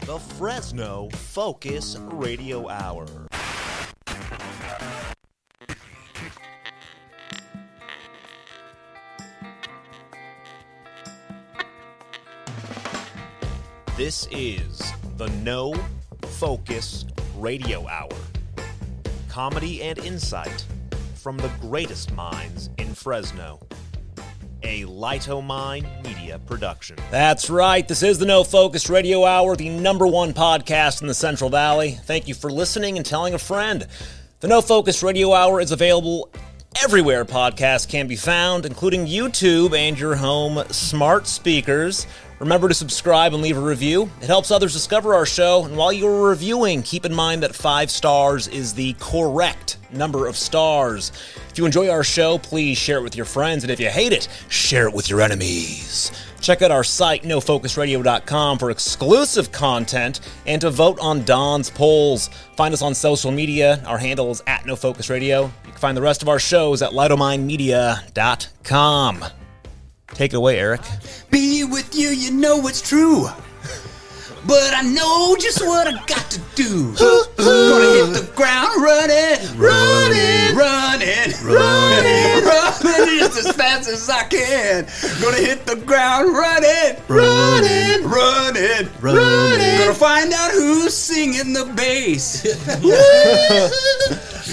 the Fresno Focus Radio Hour. This is the No Focus Radio Hour. Comedy and insight from the greatest minds in Fresno. A Lightomine Media production. That's right. This is the No Focus Radio Hour, the #1 podcast in the Central Valley. Thank you for listening and telling a friend. The No Focus Radio Hour is available everywhere podcasts can be found, including YouTube and your home smart speakers. Remember to subscribe and leave a review. It helps others discover our show. And while you're reviewing, keep in mind that 5 stars is the correct number of stars. If you enjoy our show, please share it with your friends. And if you hate it, share it with your enemies. Check out our site, nofocusradio.com, for exclusive content and to vote on Don's polls. Find us on social media. Our handle is @nofocusradio. You can find the rest of our shows at lightominemedia.com. Take it away, Eric. Be with you, you know it's true. But I know just what I got to do. Gonna hit the ground running just as fast as I can. Gonna hit the ground running. Gonna find out who's singing the bass.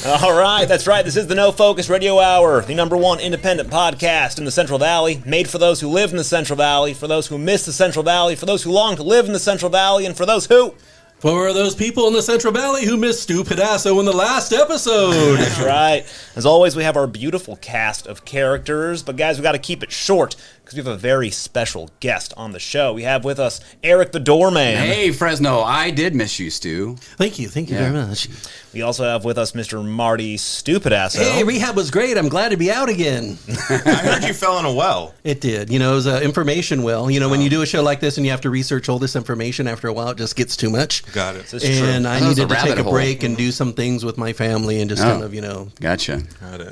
All right, that's right. This is the No Focus Radio Hour, the #1 independent podcast in the Central Valley, made for those who live in the Central Valley, for those who miss the Central Valley, for those who long to live in the Central Valley, and for those who... For those people in the Central Valley who missed Stupidasso in the last episode. That's right. As always, we have our beautiful cast of characters, but guys, we got to keep it short because we have a very special guest on the show. We have with us Eric the Doorman. Hey, Fresno, I did miss you, Stu. Thank you very much. We also have with us Mr. Marty Stupidasso. Hey, rehab was great. I'm glad to be out again. I heard you fell in a well. It did. You know, it was an information well. You know, when you do a show like this and you have to research all this information, after a while it just gets too much. Got it. And I needed to take a break and do some things with my family and just kind of, you know, gotcha.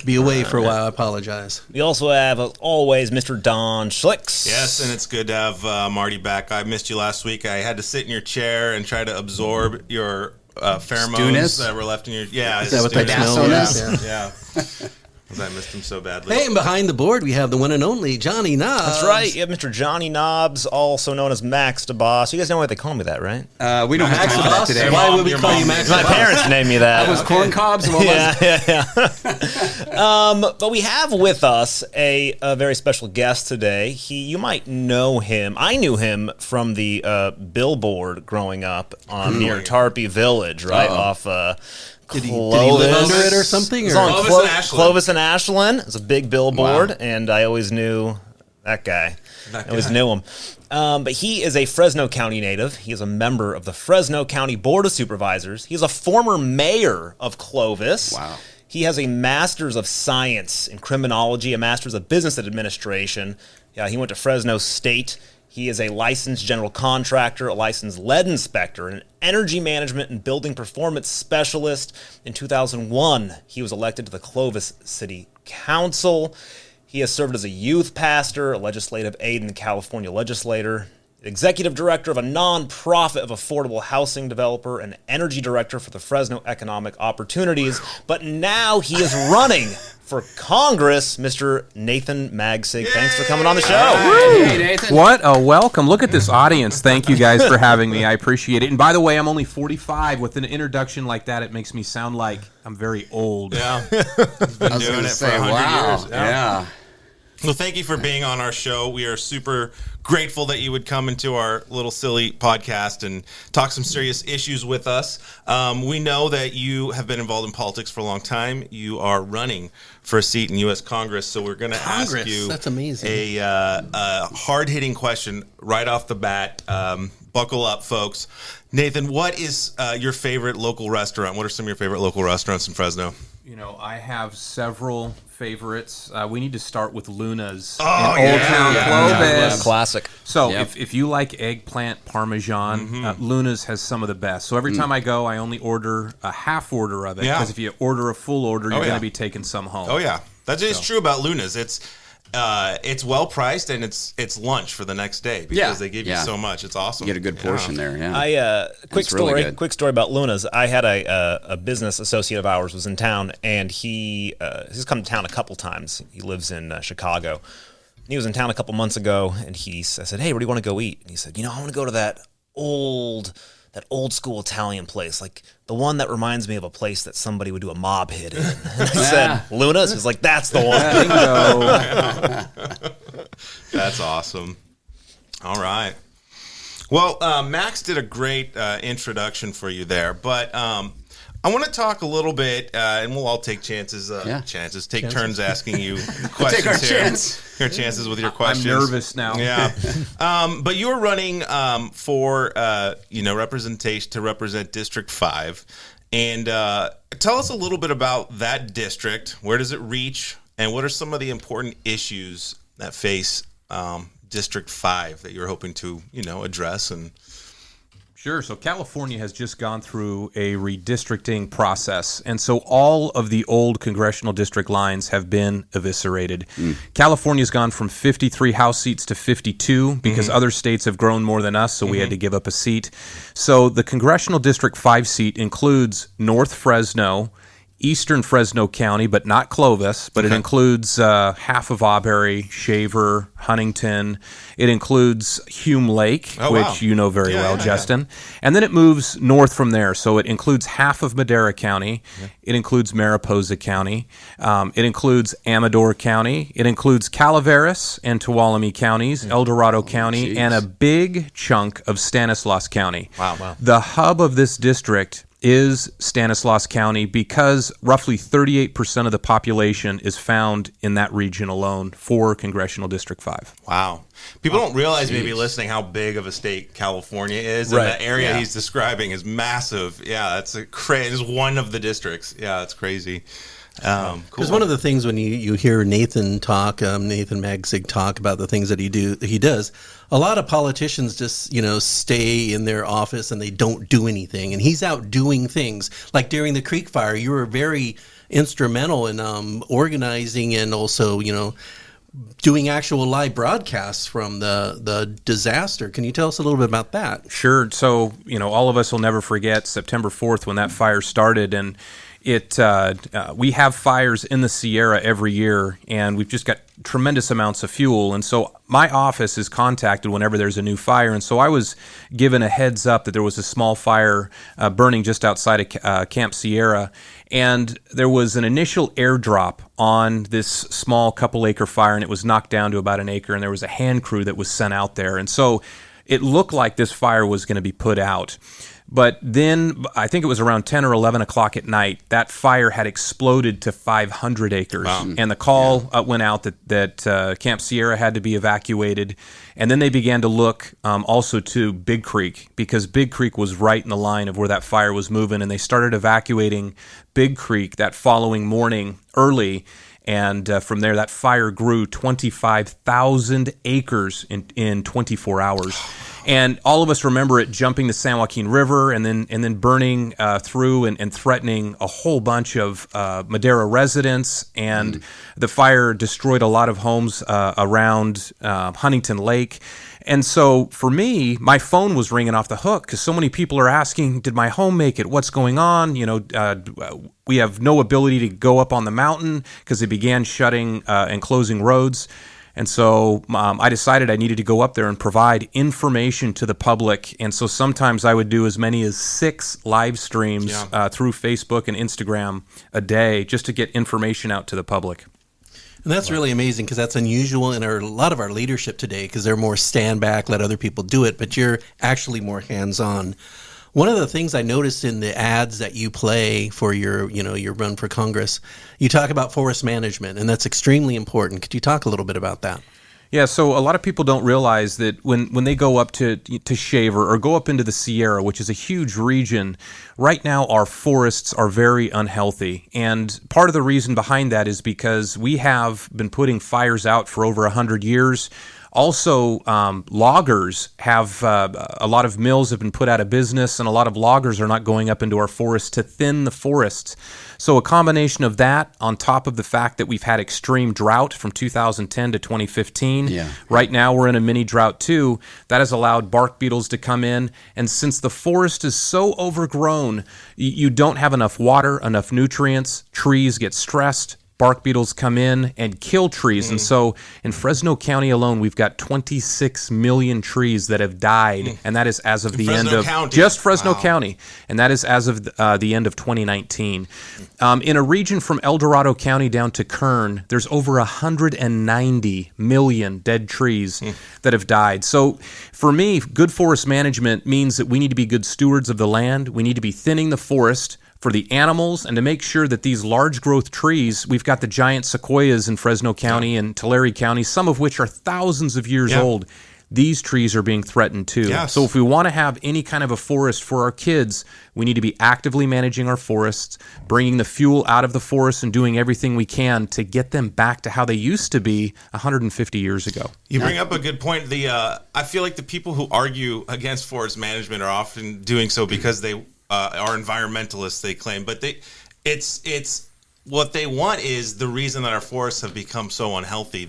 Be away for a while. I apologize. We also have, as always, Mr. Don Schlicks. Yes, and it's good to have Marty back. I missed you last week. I had to sit in your chair and try to absorb your pheromones Stewness? that were left in your... Yeah. Is that what that smell is? Yeah. I missed him so badly. Hey, and behind the board, we have the one and only Johnny Knobs. That's right. You have Mr. Johnny Knobs, also known as Max the Boss. You guys know why they call me that, right? We don't have to call that today. Why would we call you Max? My parents named me that. That was corn cobs? Yeah. But we have with us a very special guest today. You might know him. I knew him from the billboard growing up near Tarpey Village, right? Off... Did he live under it or something? It was on Clovis and Ashland. It was a big billboard, and I always knew that guy. I always knew him. But he is a Fresno County native. He is a member of the Fresno County Board of Supervisors. He's a former mayor of Clovis. Wow. He has a master's of science in criminology, a master's of business administration. He went to Fresno State. He is a licensed general contractor, a licensed lead inspector, and an energy management and building performance specialist. In 2001, he was elected to the Clovis City Council. He has served as a youth pastor, a legislative aide in the California legislature, executive director of a nonprofit of affordable housing developer, and energy director for the Fresno Economic Opportunities. But now he is running for Congress, Mr. Nathan Magsig. Thanks for coming on the show. Hey, Nathan. What a welcome. Look at this audience. Thank you guys for having me. I appreciate it. And by the way, I'm only 45. With an introduction like that, it makes me sound like I'm very old. Yeah. He's been doing it for 100 years. Yeah. Well, thank you for being on our show. We are super grateful that you would come into our little silly podcast and talk some serious issues with us. We know that you have been involved in politics for a long time. You are running for a seat in U.S. Congress, so we're going to ask you That's amazing. a hard-hitting question right off the bat. Buckle up, folks. Nathan, what is your favorite local restaurant? What are some of your favorite local restaurants in Fresno? You know, I have several favorites. We need to start with Luna's in yeah. Old Town Clovis. Classic. So if you like eggplant parmesan, Luna's has some of the best. So every time I go, I only order a half order of it, because if you order a full order, you're going to be taking some home. Oh, yeah. That is true about Luna's. it's well priced, and it's lunch for the next day because they give you so much. It's awesome. You get a good portion there. Yeah. Quick story about Luna's. I had a business associate of ours was in town, and he's come to town a couple times. He lives in Chicago. He was in town a couple months ago, and I said, "Hey, where do you want to go eat?" And he said, "I want to go to that old school Italian place, like the one that reminds me of a place that somebody would do a mob hit in." And I said, "Luna's?" He's like, "That's the one." Bingo. That's awesome. All right. Well, Max did a great introduction for you there, but I want to talk a little bit, and we'll all take chances. Take turns asking you questions. Take our here. chance. Your chances with your questions. I'm nervous now. Yeah. But you were running for representation to represent District 5, and tell us a little bit about that district. Where does it reach, and what are some of the important issues that face District 5 that you're hoping to address? And Sure. So California has just gone through a redistricting process. And so all of the old congressional district lines have been eviscerated. California's gone from 53 House seats to 52 because other states have grown more than us, so we had to give up a seat. So the Congressional District 5 seat includes North Fresno, Eastern Fresno County, but not Clovis, but it includes half of Auberry, Shaver, Huntington. It includes Hume Lake, which you know very well, Justin. And then it moves north from there. So it includes half of Madera County. It includes Mariposa County. It includes Amador County. It includes Calaveras and Tuolumne counties, El Dorado County, and a big chunk of Stanislaus County. Wow. The hub of this district is Stanislaus County because roughly 38% of the population is found in that region alone for Congressional District 5. Wow. People don't realize maybe listening how big of a state California is. Right. And the area he's describing is massive. Yeah, that's it's one of the districts. Yeah, that's crazy. Cool. Because one of the things when you hear Nathan talk, Nathan Magsig talk about the things that he does, a lot of politicians just stay in their office and they don't do anything, and he's out doing things. Like during the Creek Fire, you were very instrumental in organizing and also doing actual live broadcasts from the disaster. Can you tell us a little bit about that? Sure. So all of us will never forget September 4th when that fire started, and we have fires in the Sierra every year, and we've just got tremendous amounts of fuel. And so my office is contacted whenever there's a new fire. And so I was given a heads up that there was a small fire burning just outside of Camp Sierra. And there was an initial airdrop on this small couple-acre fire, and it was knocked down to about an acre. And there was a hand crew that was sent out there. And so it looked like this fire was going to be put out. But then, I think it was around 10 or 11 o'clock at night, that fire had exploded to 500 acres. Wow. And the call went out that Camp Sierra had to be evacuated. And then they began to look also to Big Creek, because Big Creek was right in the line of where that fire was moving. And they started evacuating Big Creek that following morning early. And from there, that fire grew 25,000 acres in 24 hours. And all of us remember it jumping the San Joaquin River and then burning through and threatening a whole bunch of Madera residents. And the fire destroyed a lot of homes around Huntington Lake. And so for me, my phone was ringing off the hook because so many people are asking, did my home make it? What's going on? We have no ability to go up on the mountain because they began shutting and closing roads. And so I decided I needed to go up there and provide information to the public. And so sometimes I would do as many as 6 live streams through Facebook and Instagram a day just to get information out to the public. And that's really amazing because that's unusual in a lot of our leadership today because they're more stand back, let other people do it, but you're actually more hands-on. One of the things I noticed in the ads that you play for your run for Congress, you talk about forest management, and that's extremely important. Could you talk a little bit about that? Yeah, so a lot of people don't realize that when they go up to Shaver or go up into the Sierra, which is a huge region, right now our forests are very unhealthy. And part of the reason behind that is because we have been putting fires out for over 100 years. Also, loggers have a lot of mills have been put out of business, and a lot of loggers are not going up into our forests to thin the forests. So a combination of that on top of the fact that we've had extreme drought from 2010 to 2015. Yeah. Right now we're in a mini drought too. That has allowed bark beetles to come in. And since the forest is so overgrown, you don't have enough water, enough nutrients, trees get stressed. Bark beetles come in and kill trees. And so in Fresno County alone, we've got 26 million trees that have died. And that is as of the end of just Fresno County. And that is as of the end of 2019. In a region from El Dorado County down to Kern, there's over 190 million dead trees that have died. So for me, good forest management means that we need to be good stewards of the land. We need to be thinning the forest for the animals, and to make sure that these large growth trees, we've got the giant sequoias in Fresno County and Tulare County, some of which are thousands of years old. These trees are being threatened too. Yes. So if we want to have any kind of a forest for our kids, we need to be actively managing our forests, bringing the fuel out of the forest and doing everything we can to get them back to how they used to be 150 years ago. You bring up a good point. I feel like the people who argue against forest management are often doing so because they are environmentalists, they claim, but it's what they want is the reason that our forests have become so unhealthy.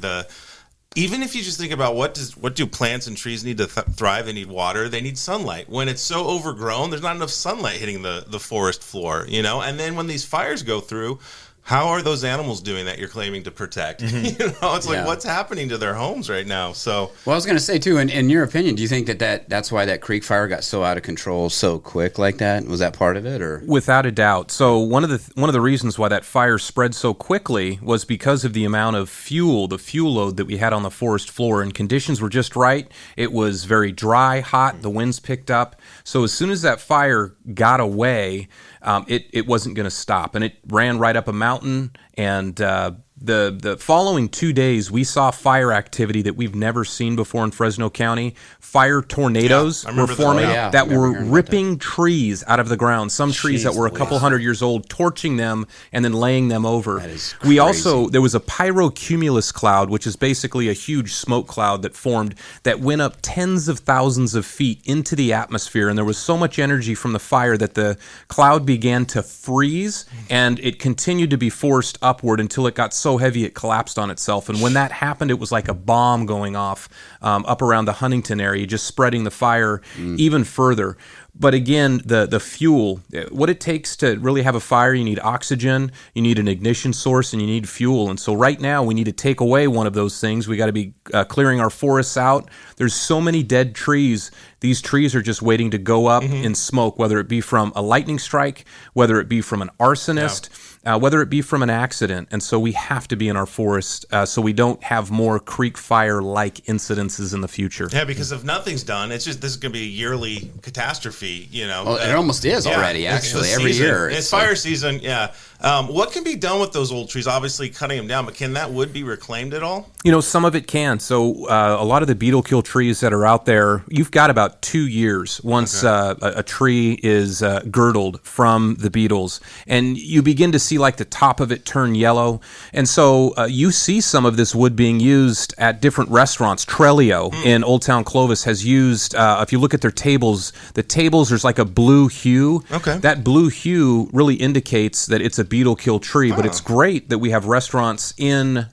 Even if you just think about what do plants and trees need to thrive? They need water. They need sunlight. When it's so overgrown, there's not enough sunlight hitting the forest floor, And then when these fires go through, how are those animals doing that you're claiming to protect? It's like, what's happening to their homes right now? So, well, I was going to say too, in your opinion, do you think that's why that creek fire got so out of control so quick like that? Was that part of it, or? Without a doubt. So one of the reasons why that fire spread so quickly was because of the amount of fuel, the fuel load that we had on the forest floor, and conditions were just right. It was very dry, hot. The winds picked up. So as soon as that fire got away, it wasn't going to stop, and it ran right up a mountain. And the following 2 days, we saw fire activity that we've never seen before in Fresno County. Fire tornadoes were forming that were ripping trees out of the ground. Some trees that were a couple hundred years old, torching them and then laying them over. That is crazy. There was a pyrocumulus cloud, which is basically a huge smoke cloud that formed that went up tens of thousands of feet into the atmosphere. And there was so much energy from the fire that the cloud began to freeze, and it continued to be forced upward until it got so heavy it collapsed on itself. And when that happened, it was like a bomb going off up around the Huntington area, just spreading the fire even further. But again, the fuel, what it takes to really have a fire, you need oxygen, you need an ignition source, and you need fuel. And so right now, we need to take away one of those things. We got to be clearing our forests out. There's so many dead trees. These trees are just waiting to go up in smoke, whether it be from a lightning strike, whether it be from an arsonist, whether it be from an accident. And so we have to be in our forest so we don't have more creek fire-like incidences in the future. Yeah, because if nothing's done, it's just this is going to be a yearly catastrophe, Well, it almost is already, actually, every year. It's fire season, what can be done with those old trees? Obviously, cutting them down, but can that wood be reclaimed at all? Some of it can. So a lot of the beetle kill trees that are out there, you've got about 2 years once a tree is girdled from the beetles. And you begin to see like the top of it turn yellow. And so you see some of this wood being used at different restaurants. Trelio in Old Town Clovis has used, if you look at their tables, there's like a blue hue. Okay. That blue hue really indicates that it's a beetle kill tree, but it's great that we have restaurants in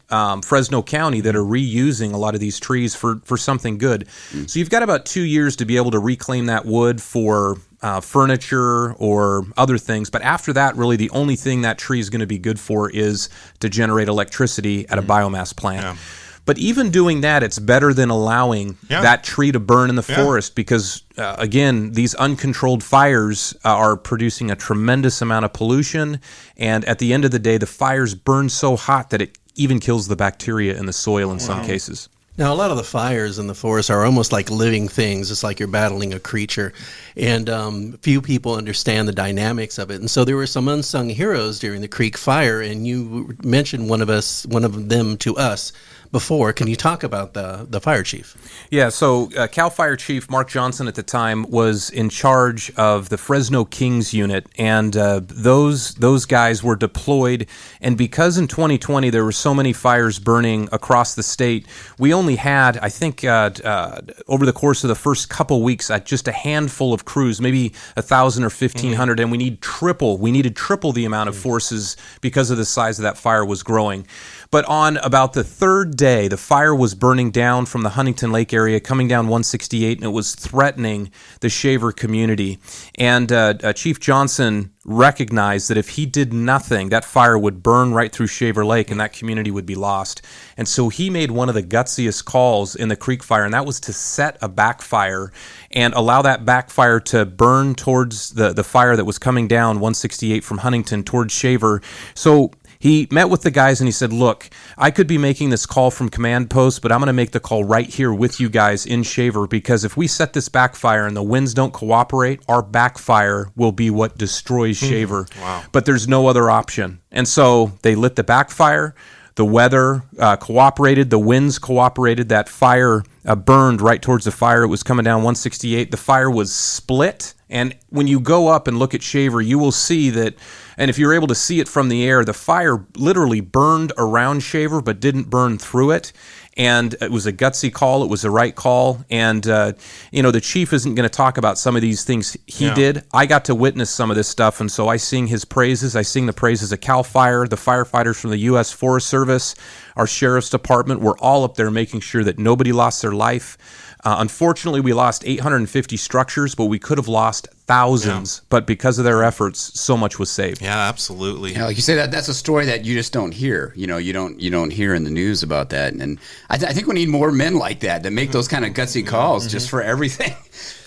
Fresno County that are reusing a lot of these trees for something good. So you've got about 2 years to be able to reclaim that wood for furniture or other things. But after that, really the only thing that tree is going to be good for is to generate electricity at a biomass plant. Yeah. But even doing that, it's better than allowing that tree to burn in the forest because, again, these uncontrolled fires are producing a tremendous amount of pollution. And at the end of the day, the fires burn so hot that it even kills the bacteria in the soil in some cases. Now, a lot of the fires in the forest are almost like living things. It's like you're battling a creature. And few people understand the dynamics of it. And so there were some unsung heroes during the Creek Fire, and you mentioned one of them to us before. Can you talk about the fire chief? Yeah, so Cal Fire Chief Mark Johnson at the time was in charge of the Fresno Kings unit, and those guys were deployed. And because in 2020 there were so many fires burning across the state, we only had, I think, over the course of the first couple weeks, just a handful of crews, maybe 1,000 or 1,500, and we needed triple the amount of forces because of the size of that fire was growing. But on about the third day, the fire was burning down from the Huntington Lake area, coming down 168, and it was threatening the Shaver community. And Chief Johnson recognized that if he did nothing, that fire would burn right through Shaver Lake and that community would be lost. And so he made one of the gutsiest calls in the creek fire, and that was to set a backfire and allow that backfire to burn towards the fire that was coming down 168 from Huntington towards Shaver. So he met with the guys and he said, look, I could be making this call from command post, but I'm going to make the call right here with you guys in Shaver, because if we set this backfire and the winds don't cooperate, our backfire will be what destroys Shaver. Wow. But there's no other option. And so they lit the backfire. The weather cooperated. The winds cooperated. That fire burned right towards the fire. It was coming down 168. The fire was split. And when you go up and look at Shaver, you will see that, and if you're able to see it from the air, the fire literally burned around Shaver but didn't burn through it. And it was a gutsy call. It was the right call. And, the chief isn't going to talk about some of these things he did. I got to witness some of this stuff, and so I sing his praises. I sing the praises of CAL FIRE, the firefighters from the U.S. Forest Service, our sheriff's department. We're all up there making sure that nobody lost their life. Unfortunately, we lost 850 structures, but we could have lost thousands. Yeah. But because of their efforts, so much was saved. Yeah, absolutely. Like you say, that's a story that you just don't hear. You don't hear in the news about that. And I think we need more men like that make those kind of gutsy calls just for everything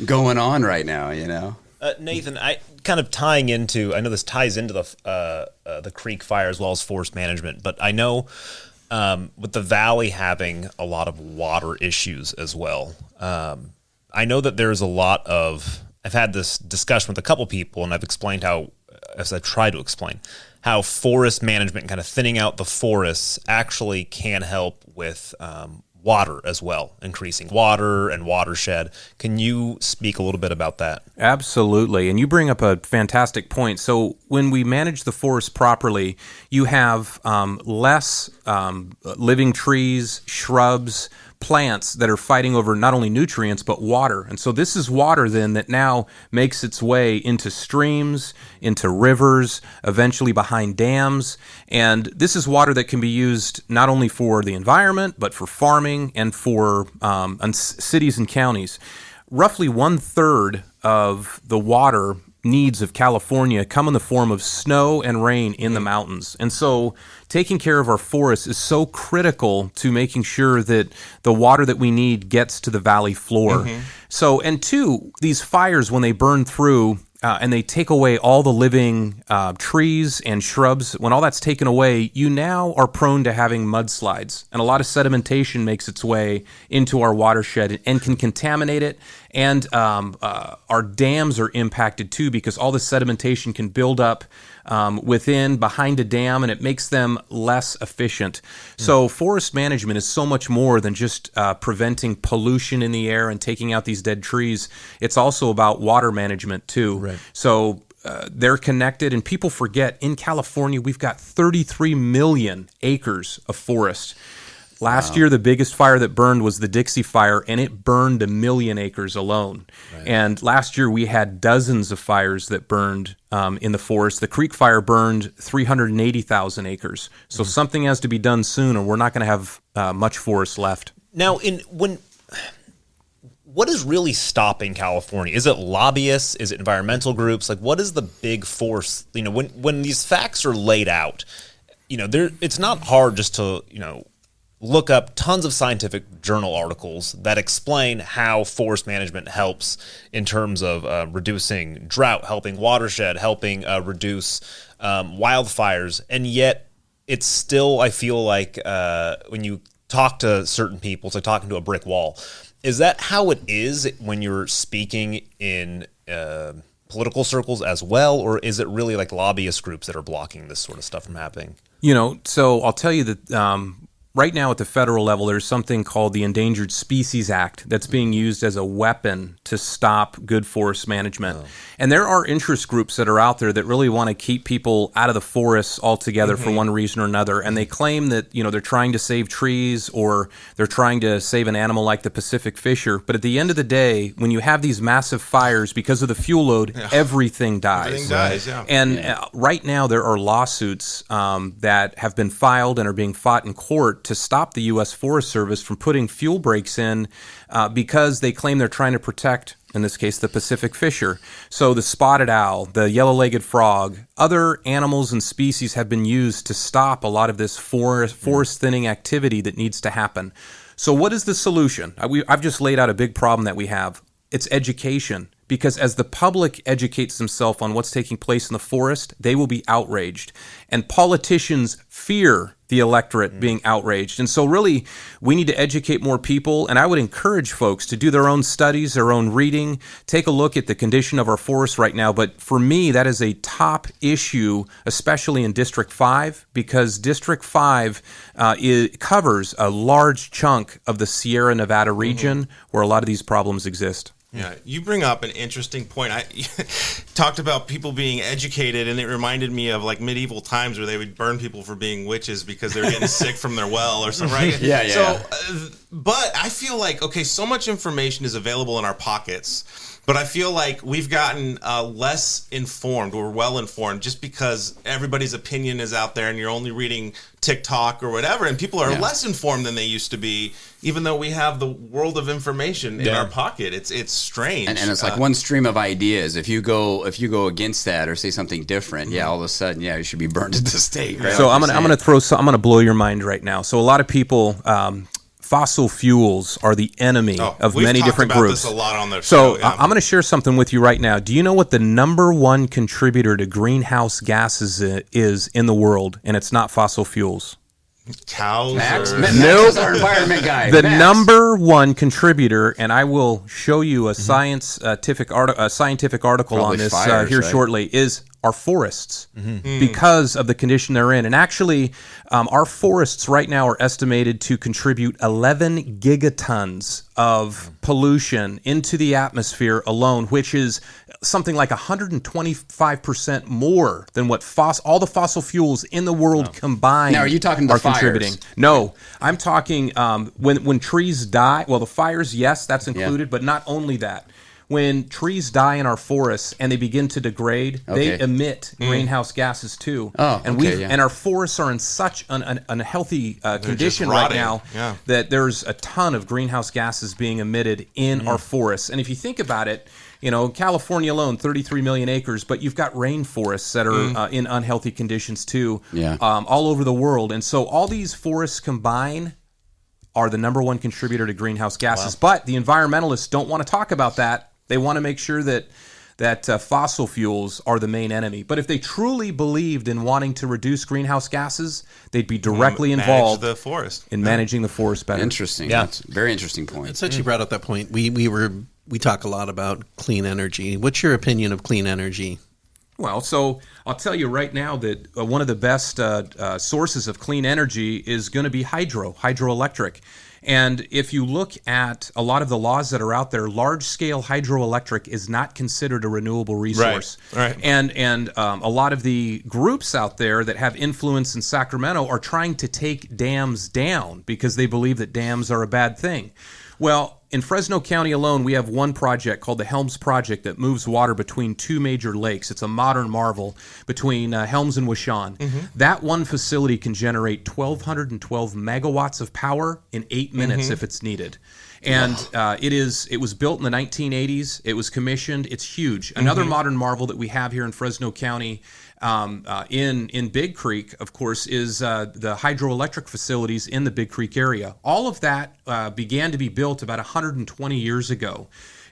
going on right now. Nathan, I kind of tying into. I know this ties into the creek fire as well as forest management, but I know. With the valley having a lot of water issues as well, I know that there's a lot of. I've had this discussion with a couple people, and I've explained how, as I try to explain, how forest management, kind of thinning out the forests, actually can help with water as well, increasing water and watershed. Can you speak a little bit about that? Absolutely. And you bring up a fantastic point. So when we manage the forest properly, you have less living trees, shrubs, plants that are fighting over not only nutrients but water. And so this is water then that now makes its way into streams, into rivers, eventually behind dams. And this is water that can be used not only for the environment but for farming and for cities and counties. Roughly 1/3 of the water needs of California come in the form of snow and rain in the mountains. And so taking care of our forests is so critical to making sure that the water that we need gets to the valley floor. So, and two, these fires, when they burn through and they take away all the living trees and shrubs, when all that's taken away, you now are prone to having mudslides. And a lot of sedimentation makes its way into our watershed and can contaminate it. And our dams are impacted too, because all the sedimentation can build up behind a dam, and it makes them less efficient. So forest management is so much more than just preventing pollution in the air and taking out these dead trees. It's also about water management too. Right. So they're connected, and people forget, in California, we've got 33 million acres of forest. Last year, the biggest fire that burned was the Dixie Fire, and it burned 1 million acres alone. Right. And last year, we had dozens of fires that burned in the forest. The Creek Fire burned 380,000 acres. So something has to be done soon, or we're not going to have much forest left. Now, what is really stopping California? Is it lobbyists? Is it environmental groups? Like, what is the big force? When these facts are laid out, it's not hard just to, look up tons of scientific journal articles that explain how forest management helps in terms of reducing drought, helping watershed, helping reduce wildfires. And yet it's still, I feel like when you talk to certain people, it's like talking to a brick wall. Is that how it is when you're speaking in political circles as well, or is it really like lobbyist groups that are blocking this sort of stuff from happening? So I'll tell you that right now at the federal level, there's something called the Endangered Species Act that's being used as a weapon to stop good forest management. And there are interest groups that are out there that really want to keep people out of the forests altogether for one reason or another. And they claim that, they're trying to save trees or they're trying to save an animal like the Pacific fisher. But at the end of the day, when you have these massive fires because of the fuel load, everything dies. Everything dies, yeah. And right now there are lawsuits that have been filed and are being fought in court to stop the U.S. Forest Service from putting fuel breaks in because they claim they're trying to protect, in this case, the Pacific fisher. So the spotted owl, the yellow-legged frog, other animals and species have been used to stop a lot of this forest thinning activity that needs to happen. So what is the solution? I've just laid out a big problem that we have. It's education. Because as the public educates themselves on what's taking place in the forest, they will be outraged. And politicians fear the electorate being outraged. And so really, we need to educate more people. And I would encourage folks to do their own studies, their own reading, take a look at the condition of our forests right now. But for me, that is a top issue, especially in District 5, because District 5 it covers a large chunk of the Sierra Nevada region where a lot of these problems exist. Yeah, you bring up an interesting point. I talked about people being educated, and it reminded me of like medieval times where they would burn people for being witches because they were getting sick from their well or something, right? Yeah. So, but I feel like, okay, so much information is available in our pockets, but I feel like we've gotten less informed or well informed just because everybody's opinion is out there and you're only reading TikTok or whatever, and people are less informed than they used to be, even though we have the world of information in our pocket. It's strange. And it's like one stream of ideas. If you go against that or say something different, all of a sudden, you should be burned at the stake. Right? So I'm gonna blow your mind right now. So a lot of people. Fossil fuels are the enemy of many different groups. This a lot on the show. So I'm going to share something with you right now. Do you know what the number one contributor to greenhouse gases is in the world? And it's not fossil fuels. Cows. Max Nope. is our environment guy. The Max. number one contributor, and I will show you a scientific article on this fires, here right? shortly, is our forests because of the condition they're in. And actually, our forests right now are estimated to contribute 11 gigatons of pollution into the atmosphere alone, which is something like 125% more than what all the fossil fuels in the world combined. Now, are you talking the fires? Contributing? No, I'm talking when trees die. Well, the fires, yes, that's included, but not only that. When trees die in our forests and they begin to degrade, they emit greenhouse gases too. And our forests are in such an unhealthy condition right now that there's a ton of greenhouse gases being emitted in our forests. And if you think about it, California alone, 33 million acres, but you've got rainforests that are in unhealthy conditions too, all over the world. And so all these forests combine are the number one contributor to greenhouse gases. But the environmentalists don't want to talk about that. They want to make sure that fossil fuels are the main enemy. But if they truly believed in wanting to reduce greenhouse gases, they'd be directly involved in managing the forest better. Interesting. Yeah. That's a very interesting point. It's since you brought up that point, we talk a lot about clean energy. What's your opinion of clean energy? Well, so I'll tell you right now that one of the best sources of clean energy is going to be hydroelectric. And if you look at a lot of the laws that are out there, large-scale hydroelectric is not considered a renewable resource. Right. And a lot of the groups out there that have influence in Sacramento are trying to take dams down because they believe that dams are a bad thing. Well, in Fresno County alone, we have one project called the Helms project that moves water between two major lakes. It's a modern marvel between Helms and Washaun. That one facility can generate 1,212 megawatts of power in 8 minutes if it's needed. And it was built in the 1980s. It was commissioned. It's huge. Another modern marvel that we have here in Fresno County in Big Creek, of course, is the hydroelectric facilities in the Big Creek area. All of that began to be built about 120 years ago.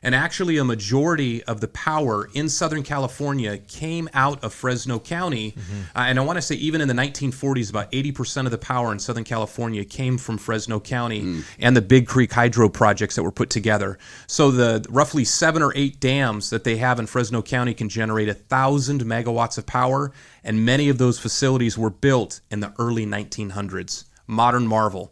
And actually, a majority of the power in Southern California came out of Fresno County. And I want to say even in the 1940s, about 80% of the power in Southern California came from Fresno County and the Big Creek hydro projects that were put together. So the roughly 7 or 8 dams that they have in Fresno County can generate 1,000 megawatts of power. And many of those facilities were built in the early 1900s. modern marvel.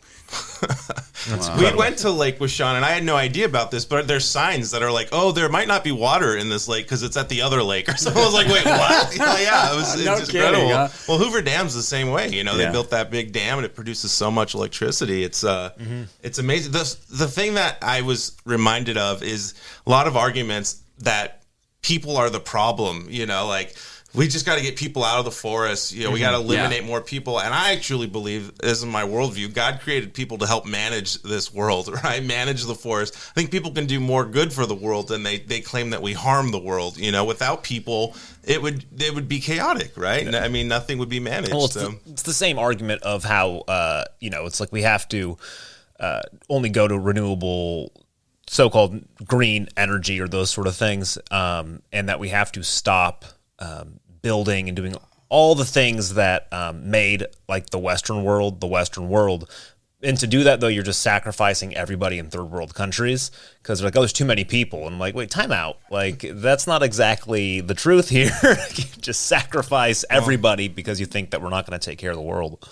We went to Lake Washaun, and I had no idea about this, but there's signs that are like, "Oh, there might not be water in this lake because it's at the other lake." Or something. I was like, "Wait, what?" It's incredible. Huh? Well, Hoover Dam's the same way. They built that big dam, and it produces so much electricity. It's amazing. The thing that I was reminded of is a lot of arguments that people are the problem. Like, we just got to get people out of the forest. We got to eliminate more people. And I actually believe, this is my worldview, God created people to help manage this world, right? Manage the forest. I think people can do more good for the world than they claim that we harm the world. Without people, it would be chaotic, right? Yeah. I mean, nothing would be managed. Well, it's the same argument of how, it's like we have to only go to renewable so-called green energy or those sort of things, and that we have to stop building and doing all the things that made like the Western world. And to do that, though, you're just sacrificing everybody in third world countries because they're like, oh, there's too many people. And I'm like, wait, time out. Like, that's not exactly the truth here. You just sacrifice everybody because you think that we're not going to take care of the world.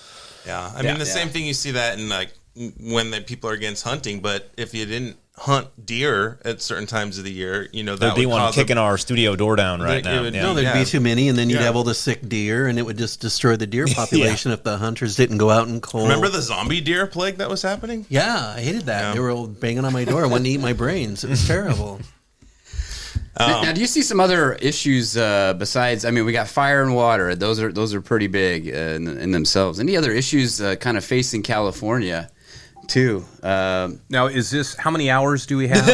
Yeah. I mean, the same thing, you see that in like when the people are against hunting, but if you didn't hunt deer at certain times of the year, there'd be one kicking our studio door down right now. There'd be too many, and then you'd have all the sick deer, and it would just destroy the deer population if the hunters didn't go out and cull. Remember the zombie deer plague that was happening? Yeah, I hated that. They were all banging on my door, wanting to eat my brains. It was terrible. Now, do you see some other issues besides? I mean, we got fire and water; those are pretty big in themselves. Any other issues kind of facing California? Too. Now, is this, how many hours do we have?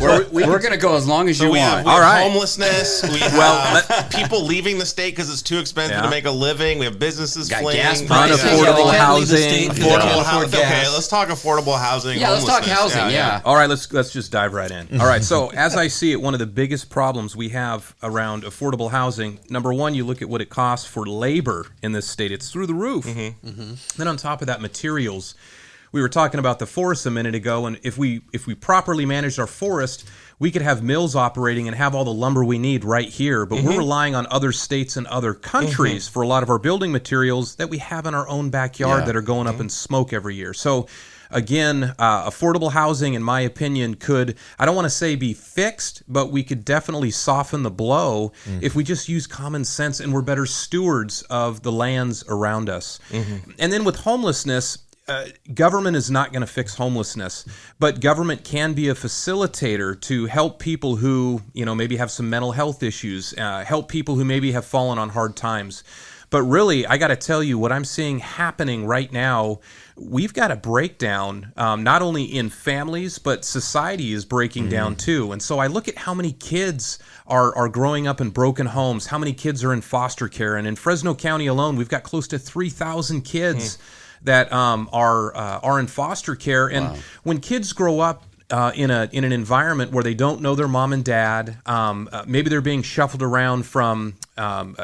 We're going to go as long as you want. We have homelessness. We have people leaving the state because it's too expensive to make a living. We have businesses fleeing. Unaffordable housing. Okay, let's talk affordable housing. Yeah, let's talk housing. Yeah. All right, let's just dive right in. All right, so as I see it, one of the biggest problems we have around affordable housing, number one, you look at what it costs for labor in this state. It's through the roof. Then on top of that, materials. We were talking about the forest a minute ago, and if we properly managed our forest, we could have mills operating and have all the lumber we need right here. But we're relying on other states and other countries for a lot of our building materials that we have in our own backyard that are going up in smoke every year. So again, affordable housing, in my opinion, could, I don't want to say be fixed, but we could definitely soften the blow if we just use common sense and we're better stewards of the lands around us. And then with homelessness, government is not going to fix homelessness, but government can be a facilitator to help people who, maybe have some mental health issues, help people who maybe have fallen on hard times. But really, I got to tell you, what I'm seeing happening right now, we've got a breakdown, not only in families, but society is breaking down too. And so I look at how many kids are growing up in broken homes, how many kids are in foster care. And in Fresno County alone, we've got close to 3,000 kids that are in foster care. And when kids grow up in an environment where they don't know their mom and dad, maybe they're being shuffled around from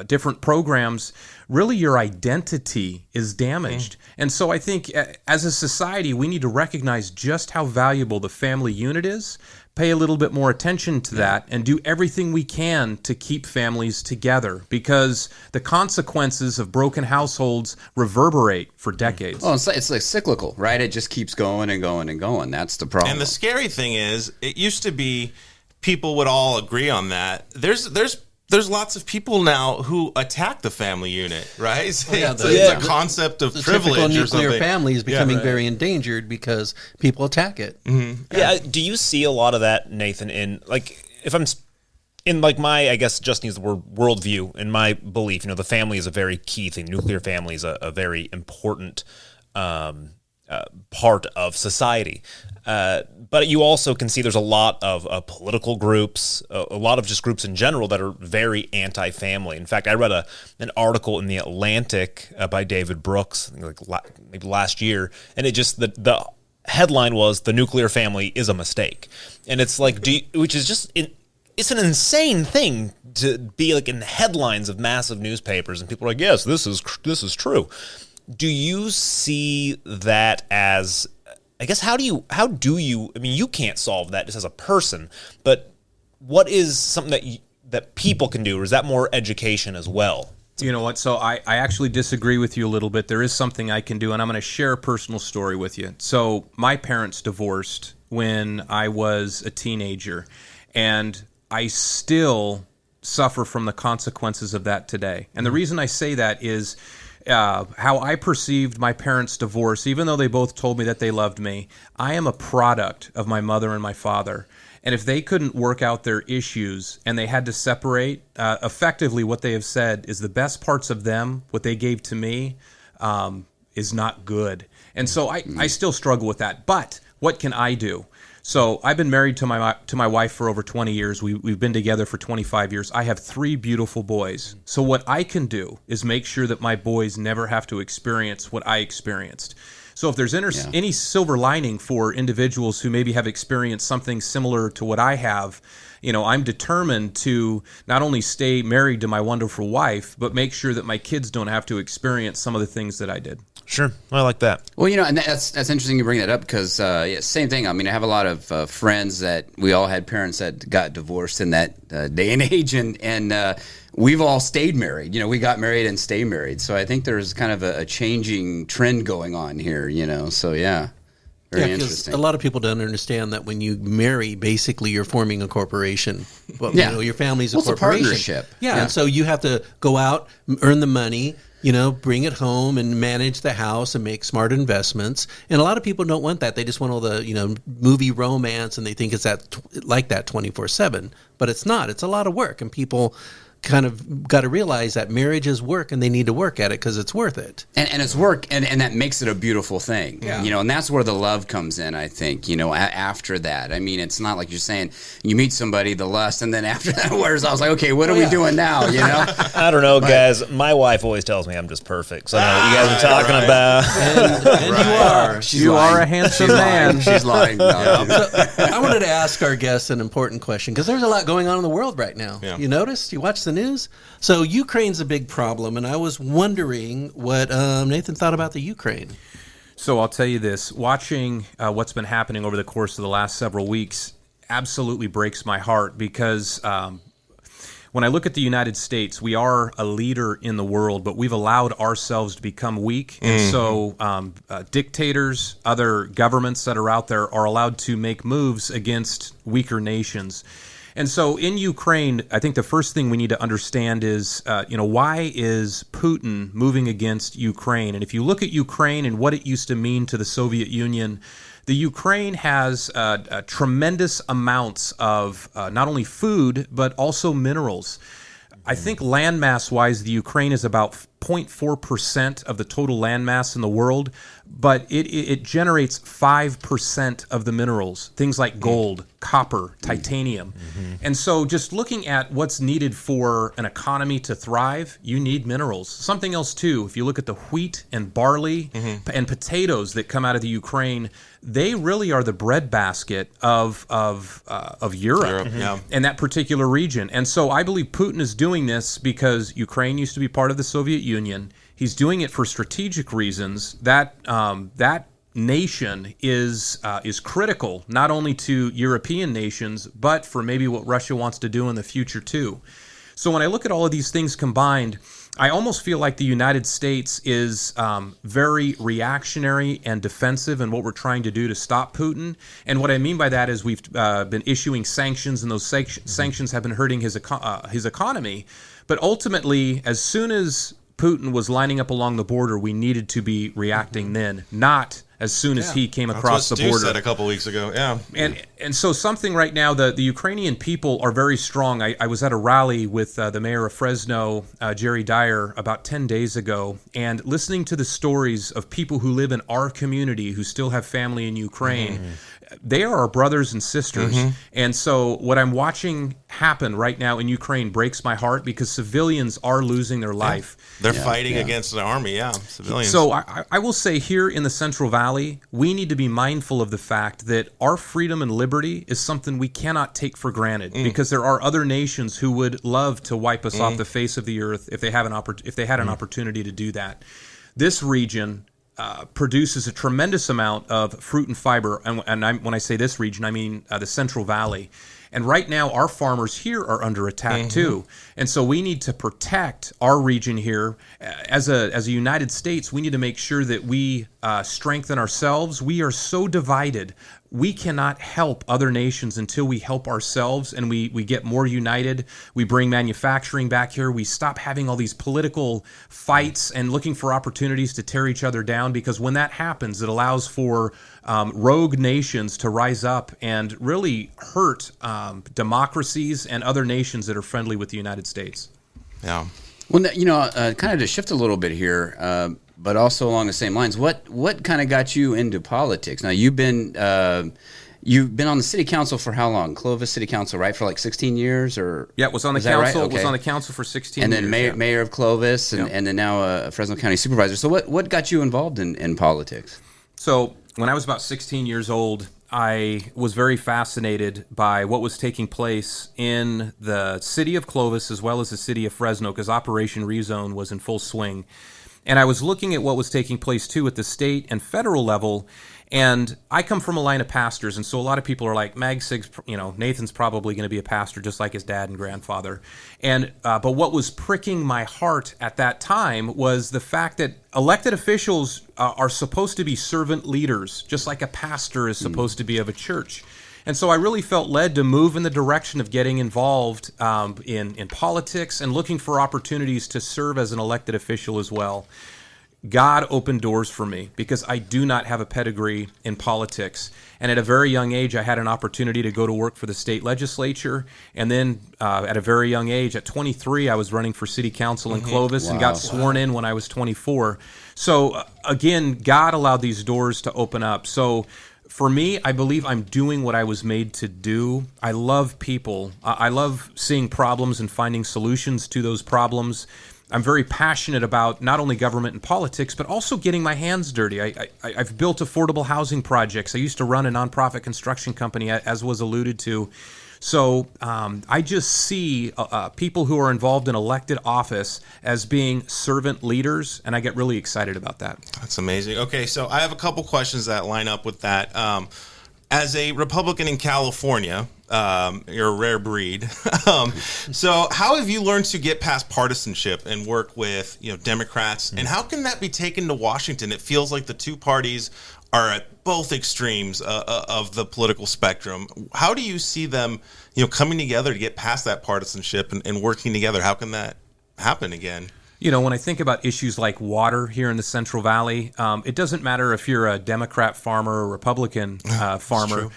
different programs, really your identity is damaged. And so I think as a society, we need to recognize just how valuable the family unit is, pay a little bit more attention to that, and do everything we can to keep families together, because the consequences of broken households reverberate for decades. Well, it's like cyclical, right? It just keeps going and going and going. That's the problem. And the scary thing is, it used to be people would all agree on that. There's lots of people now who attack the family unit, right? It's a concept of privilege or something. The nuclear family is becoming very endangered because people attack it. Do you see a lot of that, Nathan, in, like, if I'm in, like, my, I guess, just use the word worldview, in my belief, the family is a very key thing. Nuclear family is a very important part of society. But you also can see there's a lot of political groups, a lot of just groups in general that are very anti-family. In fact, I read an article in The Atlantic by David Brooks, maybe last year, and it just, the headline was, "The nuclear family is a mistake." And it's like, which is just, it's an insane thing to be like in the headlines of massive newspapers, and people are like, yes, this is true. Do you see that as, I guess, how do you, I mean, you can't solve that just as a person, but what is something that people can do, or is that more education as well You know what? So I actually disagree with you a little bit. There is something I can do, and I'm going to share a personal story with you. So my parents divorced when I was a teenager, and I still suffer from the consequences of that today. And the reason I say that is how I perceived my parents' divorce. Even though they both told me that they loved me, I am a product of my mother and my father. And if they couldn't work out their issues and they had to separate, effectively what they have said is the best parts of them, what they gave to me, is not good. And so I still struggle with that. But what can I do? So I've been married to my wife for over 20 years. We've been together for 25 years. I have 3 beautiful boys. So what I can do is make sure that my boys never have to experience what I experienced. So if there's any silver lining for individuals who maybe have experienced something similar to what I have, I'm determined to not only stay married to my wonderful wife, but make sure that my kids don't have to experience some of the things that I did. Sure. I like that. Well, and that's interesting you bring that up because, same thing. I mean, I have a lot of friends that we all had parents that got divorced in that day and age, and we've all stayed married. We got married and stay married. So I think there's kind of a changing trend going on here, So, yeah. Very interesting. A lot of people don't understand that when you marry, basically you're forming a corporation. Well, your family's a corporation. It's a partnership. Yeah, and so you have to go out, earn the money, bring it home and manage the house and make smart investments. And a lot of people don't want that. They just want all the, movie romance, and they think it's like that 24/7. But it's not. It's a lot of work, and people kind of got to realize that marriage is work and they need to work at it because it's worth it. And it's work, and that makes it a beautiful thing. Yeah. And that's where the love comes in, I think, after that. I mean, it's not like you're saying you meet somebody, the lust, and then after that wears off, I was like, okay, what are we doing now, I don't know, guys. My wife always tells me I'm just perfect. So I know what you guys are talking about. And you are. You are a handsome man. She's lying. No. So I wanted to ask our guests an important question because there's a lot going on in the world right now. Yeah. You noticed? You watched the news? So Ukraine's a big problem, and I was wondering what Nathan thought about the Ukraine. So I'll tell you this, watching what's been happening over the course of the last several weeks absolutely breaks my heart because when I look at the United States, we are a leader in the world, but we've allowed ourselves to become weak. And so dictators, other governments that are out there are allowed to make moves against weaker nations. And so in Ukraine, I think the first thing we need to understand is, why is Putin moving against Ukraine? And if you look at Ukraine and what it used to mean to the Soviet Union, the Ukraine has tremendous amounts of not only food, but also minerals. I think landmass-wise, the Ukraine is about 0.4% of the total landmass in the world, but it generates 5% of the minerals, things like gold, copper, titanium. And so just looking at what's needed for an economy to thrive, you need minerals. Something else too, if you look at the wheat and barley and potatoes that come out of the Ukraine, they really are the breadbasket of Europe and that particular region. And so I believe Putin is doing this because Ukraine used to be part of the Soviet Union. He's doing it for strategic reasons. That nation is critical not only to European nations, but for maybe what Russia wants to do in the future too. So when I look at all of these things combined, I almost feel like the United States is very reactionary and defensive in what we're trying to do to stop Putin. And what I mean by that is we've been issuing sanctions, and those sanctions have been hurting his economy. But ultimately, as soon as Putin was lining up along the border, we needed to be reacting then, not as soon as he came across the border. That's what Stu said a couple weeks ago, And so something right now, the Ukrainian people are very strong. I was at a rally with the mayor of Fresno, Jerry Dyer, about 10 days ago, and listening to the stories of people who live in our community who still have family in Ukraine. They are our brothers and sisters. And so what I'm watching happen right now in Ukraine breaks my heart because civilians are losing their life. They're fighting against the army, civilians. So I will say here in the Central Valley, we need to be mindful of the fact that our freedom and liberty is something we cannot take for granted because there are other nations who would love to wipe us off the face of the earth if they had an opportunity to do that. This region produces a tremendous amount of fruit and fiber, and when I say this region, I mean the Central Valley. And right now, our farmers here are under attack too. And so we need to protect our region here. As a United States, we need to make sure that we strengthen ourselves. We are so divided. We cannot help other nations until we help ourselves and we get more united. We bring manufacturing back here. We stop having all these political fights and looking for opportunities to tear each other down, because when that happens, it allows for rogue nations to rise up and really hurt democracies and other nations that are friendly with the United States. Yeah. Well, kind of to shift a little bit here, but also along the same lines, what kind of got you into politics? Now, you've been on the city council for how long? Clovis City Council, right? For like 16 years, or yeah, it was on the council. Right? Okay. It was on the council for 16 and years. And then mayor of Clovis, and then now Fresno County Supervisor. So what got you involved in politics? So when I was about 16 years old, I was very fascinated by what was taking place in the city of Clovis as well as the city of Fresno, because Operation Rezone was in full swing. And I was looking at what was taking place, too, at the state and federal level. And I come from a line of pastors, and so a lot of people are like, Magsig's, Nathan's probably going to be a pastor just like his dad and grandfather. And but what was pricking my heart at that time was the fact that elected officials are supposed to be servant leaders, just like a pastor is supposed to be of a church. And so I really felt led to move in the direction of getting involved in politics and looking for opportunities to serve as an elected official as well. God opened doors for me because I do not have a pedigree in politics. And at a very young age, I had an opportunity to go to work for the state legislature. And then at a very young age, at 23, I was running for city council in Clovis and got sworn in when I was 24. So again, God allowed these doors to open up. So for me, I believe I'm doing what I was made to do. I love people. I love seeing problems and finding solutions to those problems. I'm very passionate about not only government and politics, but also getting my hands dirty. I've built affordable housing projects. I used to run a nonprofit construction company, as was alluded to. So I just see people who are involved in elected office as being servant leaders, and I get really excited about that. That's amazing. Okay, so I have a couple questions that line up with that. As a Republican in California, you're a rare breed. So how have you learned to get past partisanship and work with Democrats? And how can that be taken to Washington? It feels like the two parties are at both extremes of the political spectrum. How do you see them coming together to get past that partisanship and working together? How can that happen again? When I think about issues like water here in the Central Valley, it doesn't matter if you're a Democrat farmer or Republican farmer.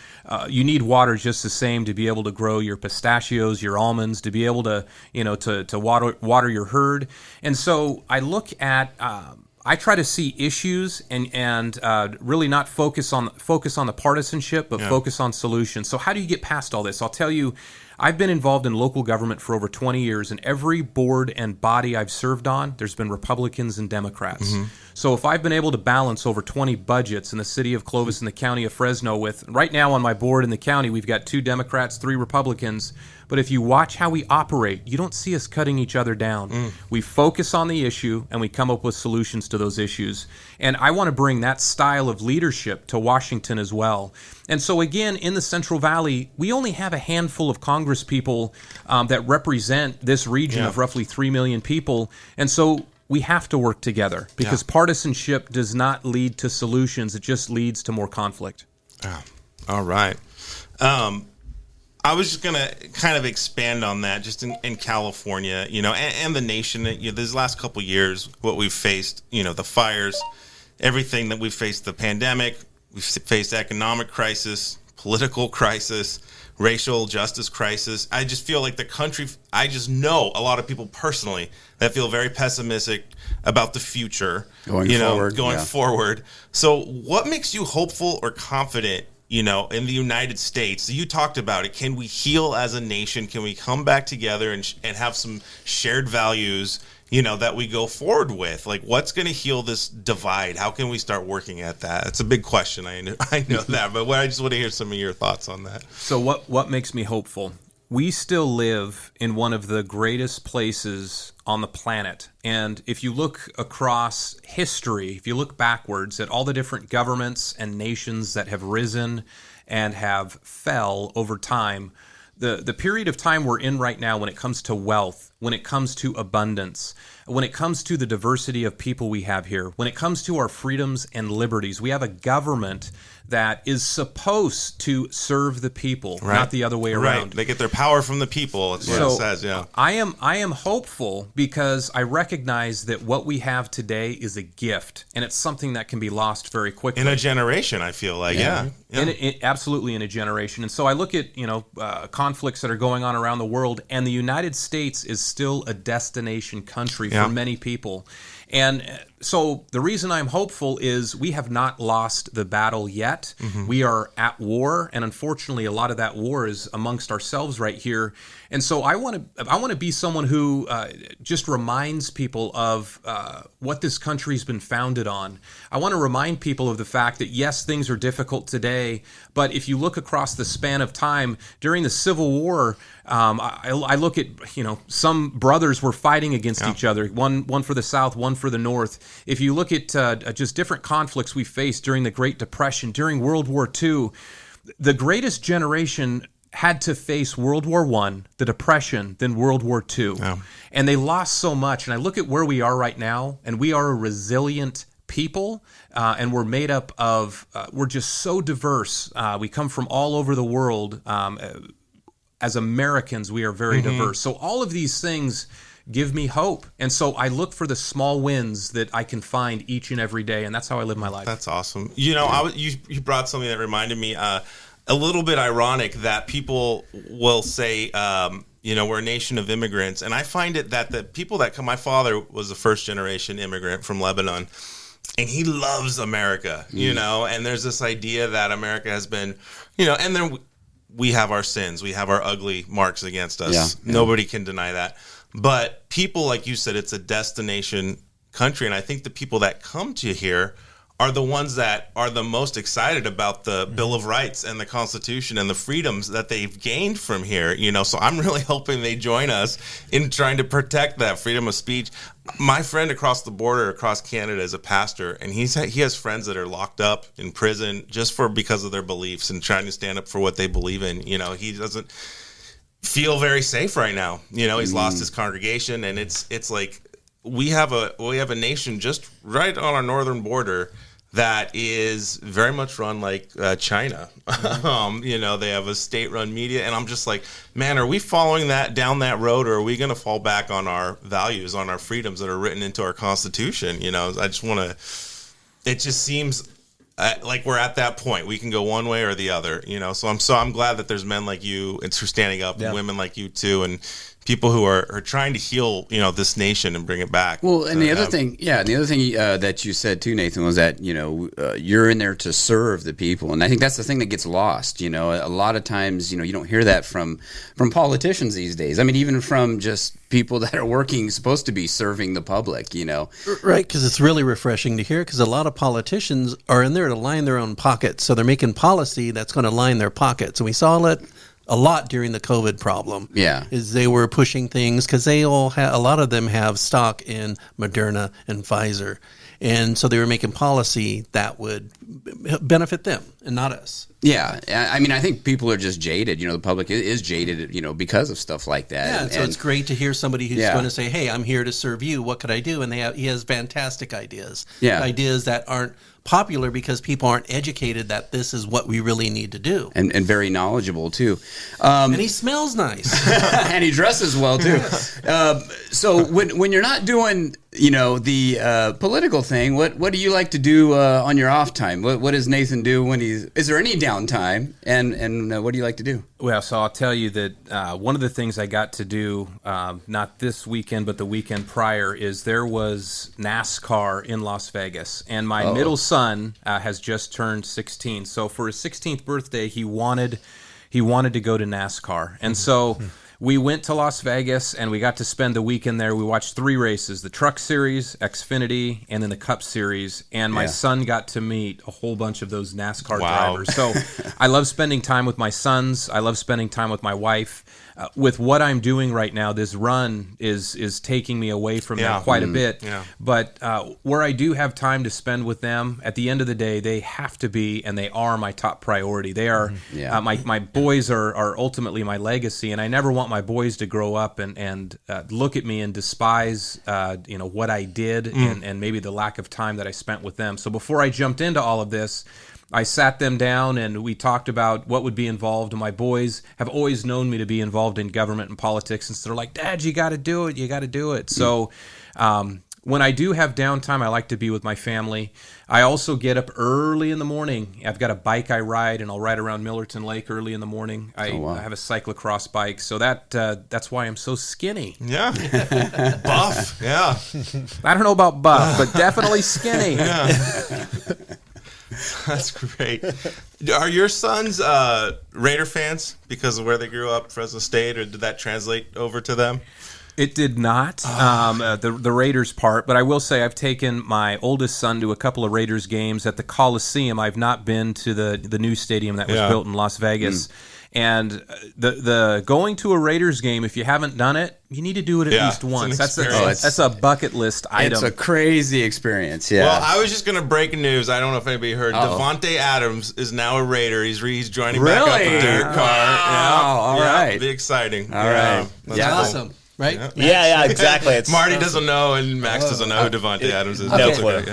You need water just the same to be able to grow your pistachios, your almonds, to be able to, to water your herd. And so I look at, I try to see issues and really not focus on the partisanship, but focus on solutions. So how do you get past all this? I'll tell you, I've been involved in local government for over 20 years, and every board and body I've served on, there's been Republicans and Democrats. So if I've been able to balance over 20 budgets in the city of Clovis and the county of Fresno with, right now on my board in the county, we've got 2 Democrats, 3 Republicans. But if you watch how we operate, you don't see us cutting each other down. We focus on the issue, and we come up with solutions to those issues. And I want to bring that style of leadership to Washington as well. And so again, in the Central Valley, we only have a handful of Congress people that represent this region of roughly 3 million people. And so we have to work together because partisanship does not lead to solutions. It just leads to more conflict. All right. I was just going to kind of expand on that just in California, and the nation. These last couple of years, what we've faced, the fires, everything that we've faced, the pandemic, we've faced economic crisis, political crisis, racial justice crisis. I just feel like the country, I just know a lot of people personally that feel very pessimistic about the future, going forward. So what makes you hopeful or confident in the United States? You talked about it. Can we heal as a nation? Can we come back together and have some shared values, that we go forward with? Like, what's going to heal this divide? How can we start working at that? It's a big question. I know that, but I just want to hear some of your thoughts on that. So what makes me hopeful? We still live in one of the greatest places on the planet. And if you look across history, if you look backwards at all the different governments and nations that have risen and have fell over time, the period of time we're in right now when it comes to wealth, when it comes to abundance, when it comes to the diversity of people we have here, when it comes to our freedoms and liberties, we have a government that is supposed to serve the people, not the other way around. Right. They get their power from the people. That's what it says, yeah. I am hopeful because I recognize that what we have today is a gift, and it's something that can be lost very quickly. In a generation, I feel like, yeah. Absolutely in a generation. And so I look at, conflicts that are going on around the world, and the United States is still a destination country for many people. And so the reason I'm hopeful is we have not lost the battle yet. Mm-hmm. We are at war, and unfortunately, a lot of that war is amongst ourselves right here. And so I want to be someone who just reminds people of what this country's been founded on. I want to remind people of the fact that yes, things are difficult today, but if you look across the span of time during the Civil War, I look at some brothers were fighting against each other. One for the South, one for the North. If you look at just different conflicts we faced during the Great Depression, during World War II, the greatest generation had to face World War I, the Depression, then World War II. Yeah. And they lost so much. And I look at where we are right now, and we are a resilient people, and we're made up of, we're just so diverse. We come from all over the world. As Americans, we are very diverse. So all of these things give me hope. And so I look for the small wins that I can find each and every day, and that's how I live my life. That's awesome. You brought something that reminded me a little bit ironic that people will say, we're a nation of immigrants. And I find it that the people that come, my father was a first generation immigrant from Lebanon, and he loves America, and there's this idea that America has been, and then we have our sins, we have our ugly marks against us. Yeah. Nobody can deny that. But people, like you said, it's a destination country. And I think the people that come to here are the ones that are the most excited about the Bill of Rights and the Constitution and the freedoms that they've gained from here. So I'm really hoping they join us in trying to protect that freedom of speech. My friend across the border, across Canada, is a pastor, and he has friends that are locked up in prison just because of their beliefs and trying to stand up for what they believe in. He doesn't feel very safe right now. He's lost his congregation, and it's like we have a nation just right on our northern border that is very much run like China. They have a state-run media, and I'm just like, man, are we following down that road, or are we going to fall back on our values, on our freedoms that are written into our Constitution? I just want to. It just seems like we're at that point. We can go one way or the other. So I'm glad that there's men like you and who are standing up, and women like you too, and people who are trying to heal, this nation and bring it back. Well, and the other thing that you said too, Nathan, was that, you're in there to serve the people. And I think that's the thing that gets lost. A lot of times, you don't hear that from politicians these days. I mean, even from just people that are supposed to be serving the public, Right, because it's really refreshing to hear, because a lot of politicians are in there to line their own pockets. So they're making policy that's going to line their pockets. And we saw it a lot during the COVID problem. Yeah, is they were pushing things because they all a lot of them have stock in Moderna and Pfizer, and so they were making policy that would benefit them and not us. Yeah, I mean, I think people are just jaded. The public is jaded, because of stuff like that. Yeah, and so it's great to hear somebody who's going to say, "Hey, I'm here to serve you. What could I do?" And he has fantastic ideas. Yeah, ideas that aren't popular because people aren't educated that this is what we really need to do. And very knowledgeable too. And he smells nice. And he dresses well too. So when you're not doing the political thing, what do you like to do on your off time? What does Nathan do is there any downtime, and what do you like to do? Well, so I'll tell you that one of the things I got to do, not this weekend, but the weekend prior, is there was NASCAR in Las Vegas. And my middle son has just turned 16. So for his 16th birthday, he wanted to go to NASCAR. And so we went to Las Vegas and we got to spend the weekend there. We watched 3 races, the Truck Series, Xfinity, and then the Cup Series. And my son got to meet a whole bunch of those NASCAR drivers. So I love spending time with my sons. I love spending time with my wife. With what I'm doing right now, this run is taking me away from them quite a bit. Yeah. But where I do have time to spend with them, at the end of the day, they have to be, and they are my top priority. They are my boys are ultimately my legacy, and I never want my boys to grow up and look at me and despise what I did and maybe the lack of time that I spent with them. So before I jumped into all of this, I sat them down and we talked about what would be involved. And my boys have always known me to be involved in government and politics. And so they're like, Dad, you got to do it. You got to do it. So when I do have downtime, I like to be with my family. I also get up early in the morning. I've got a bike I ride, and I'll ride around Millerton Lake early in the morning. I have a cyclocross bike. So that's why I'm so skinny. Yeah. Buff. Yeah. I don't know about buff, but definitely skinny. Yeah. That's great. Are your sons Raider fans because of where they grew up, Fresno State, or did that translate over to them? It did not, the Raiders part, but I will say I've taken my oldest son to a couple of Raiders games at the Coliseum. I've not been to the new stadium that was built in Las Vegas. And the going to a Raiders game, if you haven't done it, you need to do it at least once. That's a bucket list item. It's a crazy experience. Yeah. Well, I was just going to break news. I don't know if anybody heard. Devontae Adams is now a Raider. He's joining back up with Derek Carr. Wow. All right. It'll be exciting. All right. That's awesome. Right? Yeah, exactly. It's Marty doesn't know, and Max doesn't know who Devontae Adams is. No clue.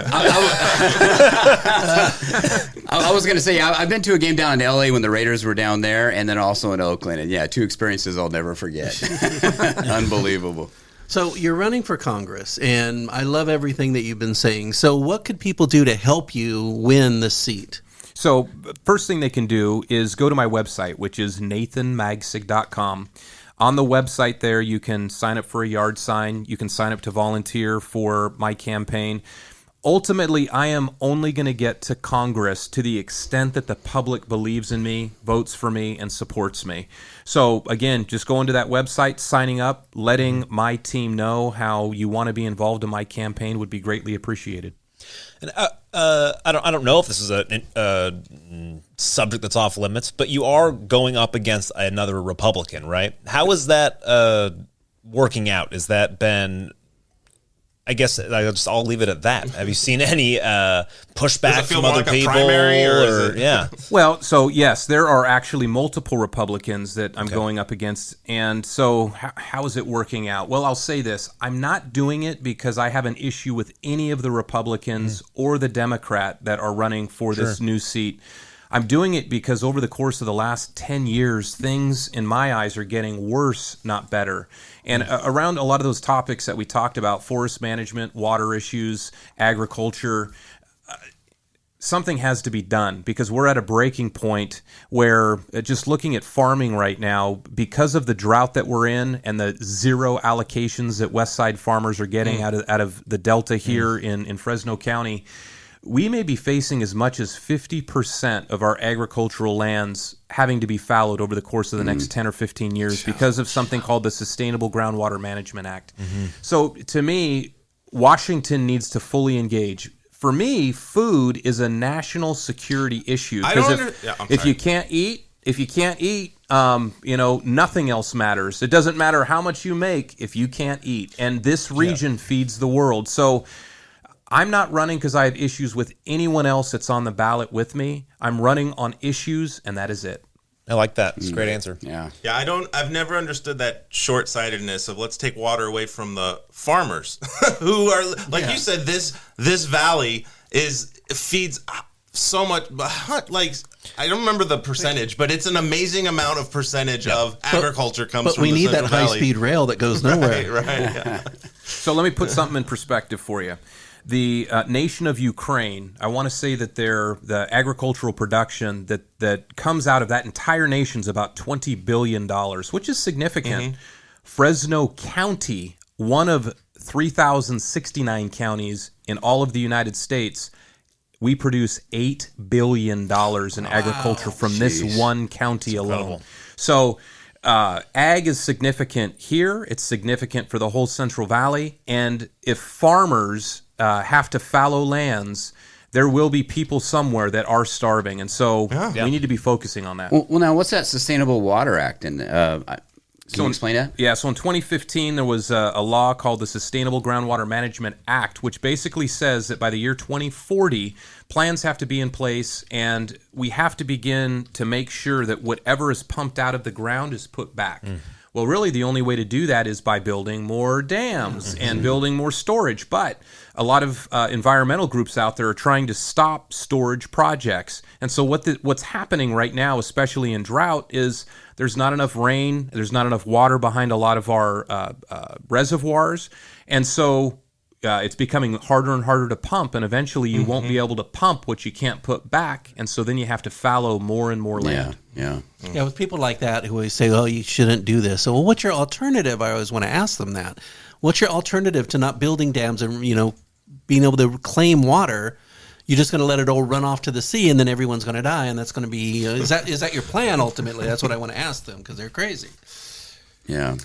I was going to say, I've been to a game down in L.A. when the Raiders were down there, and then also in Oakland. And 2 experiences I'll never forget. Unbelievable. So you're running for Congress, and I love everything that you've been saying. So what could people do to help you win the seat? So first thing they can do is go to my website, which is nathanmagsig.com. On the website there, you can sign up for a yard sign. You can sign up to volunteer for my campaign. Ultimately, I am only going to get to Congress to the extent that the public believes in me, votes for me, and supports me. So again, just going to that website, signing up, letting my team know how you want to be involved in my campaign would be greatly appreciated. And I don't know if this is a subject that's off limits, but you are going up against another Republican, right? How is that working out? Has that been? I guess I'll leave it at that. Have you seen any pushback from other people? Well, so yes, there are actually multiple Republicans that I'm going up against, and so how is it working out? Well, I'll say this: I'm not doing it because I have an issue with any of the Republicans or the Democrat that are running for this new seat. I'm doing it because over the course of the last 10 years, things in my eyes are getting worse, not better. And around a lot of those topics that we talked about, forest management, water issues, agriculture, something has to be done because we're at a breaking point where just looking at farming right now, because of the drought that we're in and the zero allocations that West Side farmers are getting out of the Delta here in Fresno County, we may be facing as much as 50% of our agricultural lands having to be fallowed over the course of the next 10 or 15 years because of something called the Sustainable Groundwater Management Act. So to me, Washington needs to fully engage. For me, food is a national security issue. If you can't eat, nothing else matters. It doesn't matter how much you make if you can't eat. And this region feeds the world. So I'm not running because I have issues with anyone else that's on the ballot with me. I'm running on issues, and that is it. I like that. It's a great answer. Yeah. I've never understood that short-sightedness of let's take water away from the farmers who are, like you said, this valley feeds so much, like, I don't remember the percentage, but it's an amazing amount of percentage of agriculture comes from the Central Valley. But we need that high-speed rail that goes nowhere. Right, yeah. So let me put something in perspective for you. The nation of Ukraine, I want to say that the agricultural production that comes out of that entire nation is about $20 billion, which is significant. Fresno County, one of 3,069 counties in all of the United States, we produce $8 billion in agriculture from this one county alone. So ag is significant here. It's significant for the whole Central Valley. And if farmers have to fallow lands, there will be people somewhere that are starving. And so we need to be focusing on that. Well, now, what's that Sustainable Water Act? And can you explain that? Yeah, so in 2015, there was a law called the Sustainable Groundwater Management Act, which basically says that by the year 2040, plans have to be in place, and we have to begin to make sure that whatever is pumped out of the ground is put back. Well, really, the only way to do that is by building more dams and building more storage. But a lot of environmental groups out there are trying to stop storage projects. And so what's happening right now, especially in drought, is there's not enough rain, there's not enough water behind a lot of our reservoirs. And so it's becoming harder and harder to pump, and eventually you won't be able to pump what you can't put back, and so then you have to fallow more and more land. Yeah, with people like that who always say, oh, you shouldn't do this. So, well, what's your alternative? I always want to ask them that. What's your alternative to not building dams and, being able to reclaim water? You're just going to let it all run off to the sea, and then everyone's going to die, and that's going to be, is that your plan ultimately? That's what I want to ask them, because they're crazy. Yeah.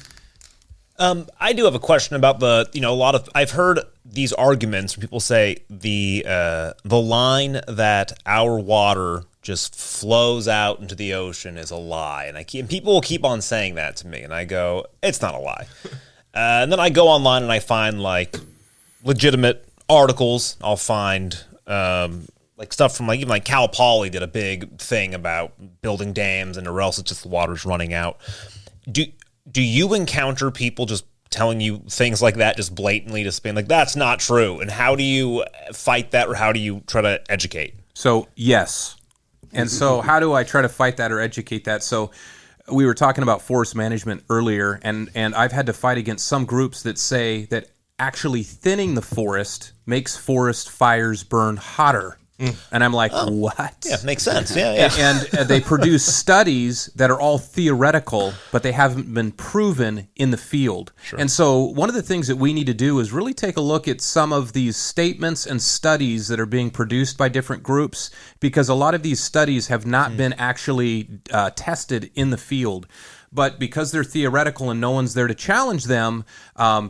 I do have a question about I've heard these arguments where people say the line that our water just flows out into the ocean is a lie, and people will keep on saying that to me, and I go, it's not a lie. And then I go online and I find like legitimate articles. I'll find like stuff from even Cal Poly did a big thing about building dams, and or else it's just the water's running out. Do you encounter people just telling you things like that, just blatantly, just being like, that's not true? And how do you fight that, or how do you try to educate? So, yes. And so how do I try to fight that or educate that? So we were talking about forest management earlier, and I've had to fight against some groups that say that actually thinning the forest makes forest fires burn hotter. And I'm like, what? Yeah, makes sense. Yeah. And they produce studies that are all theoretical, but they haven't been proven in the field. Sure. And so one of the things that we need to do is really take a look at some of these statements and studies that are being produced by different groups, because a lot of these studies have not been actually tested in the field. But because they're theoretical and no one's there to challenge them,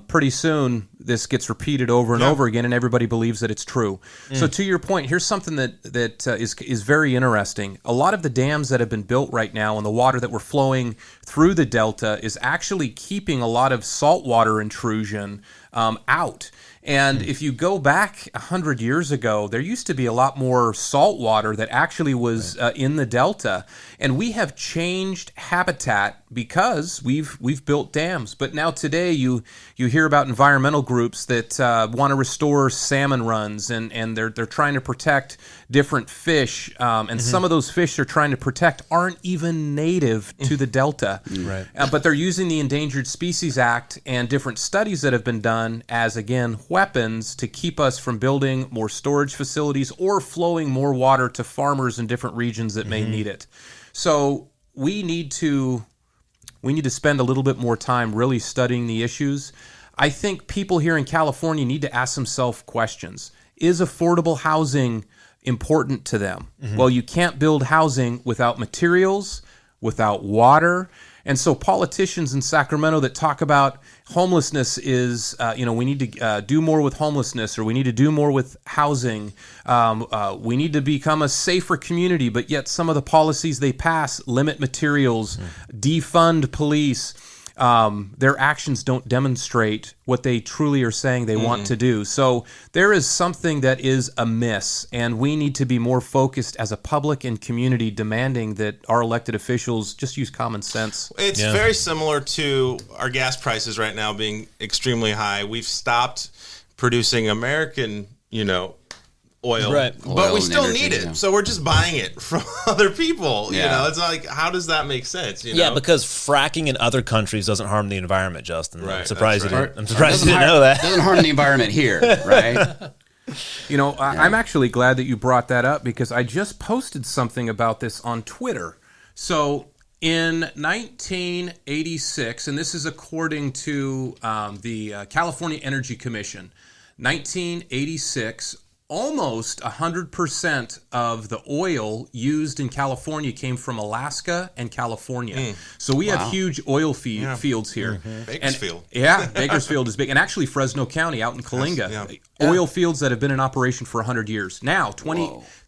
pretty soon this gets repeated over and over again, and everybody believes that it's true. So to your point, here's something that is very interesting. A lot of the dams that have been built right now, and the water that we're flowing through the delta, is actually keeping a lot of saltwater intrusion out. And if you go back 100 years ago, there used to be a lot more salt water that actually was in the delta. And we have changed habitat because we've built dams. But now today you hear about environmental groups that want to restore salmon runs, and they're trying to protect different fish. And some of those fish they're trying to protect aren't even native to the delta. Right. But they're using the Endangered Species Act and different studies that have been done as, again, weapons to keep us from building more storage facilities or flowing more water to farmers in different regions that may need it. So we need to spend a little bit more time really studying the issues. I think people here in California need to ask themselves questions. Is affordable housing important to them? Well, you can't build housing without materials, without water. And so politicians in Sacramento that talk about homelessness is, we need to do more with homelessness, or we need to do more with housing. We need to become a safer community, but yet some of the policies they pass limit materials, defund police. Their actions don't demonstrate what they truly are saying they want to do. So there is something that is amiss, and we need to be more focused as a public and community, demanding that our elected officials just use common sense. It's very similar to our gas prices right now being extremely high. We've stopped producing American, oil, but we still need it. So we're just buying it from other people. It's like, how does that make sense? Yeah, because fracking in other countries doesn't harm the environment, Justin. Right, I'm surprised you right. didn't know that. Doesn't harm the environment here, right? I'm actually glad that you brought that up, because I just posted something about this on Twitter. So in 1986, and this is according to the California Energy Commission, 1986, almost 100% of the oil used in California came from Alaska and California. So we have huge oil fields here. Bakersfield. Bakersfield is big. And actually Fresno County out in Coalinga, oil fields that have been in operation for 100 years. Now,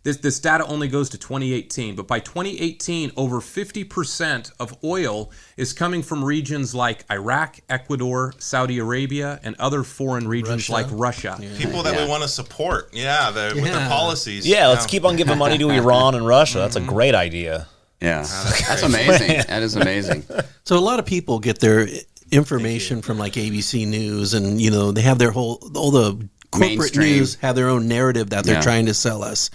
this data only goes to 2018, but by 2018, over 50% of oil is coming from regions like Iraq, Ecuador, Saudi Arabia, and other foreign regions like Russia. People that we want to support, with their policies. Yeah, let's keep on giving money to Iran and Russia. That's a great idea. Yeah, that's amazing. That is amazing. So a lot of people get their information from like ABC News, and they have their all the corporate mainstream news have their own narrative that they're trying to sell us.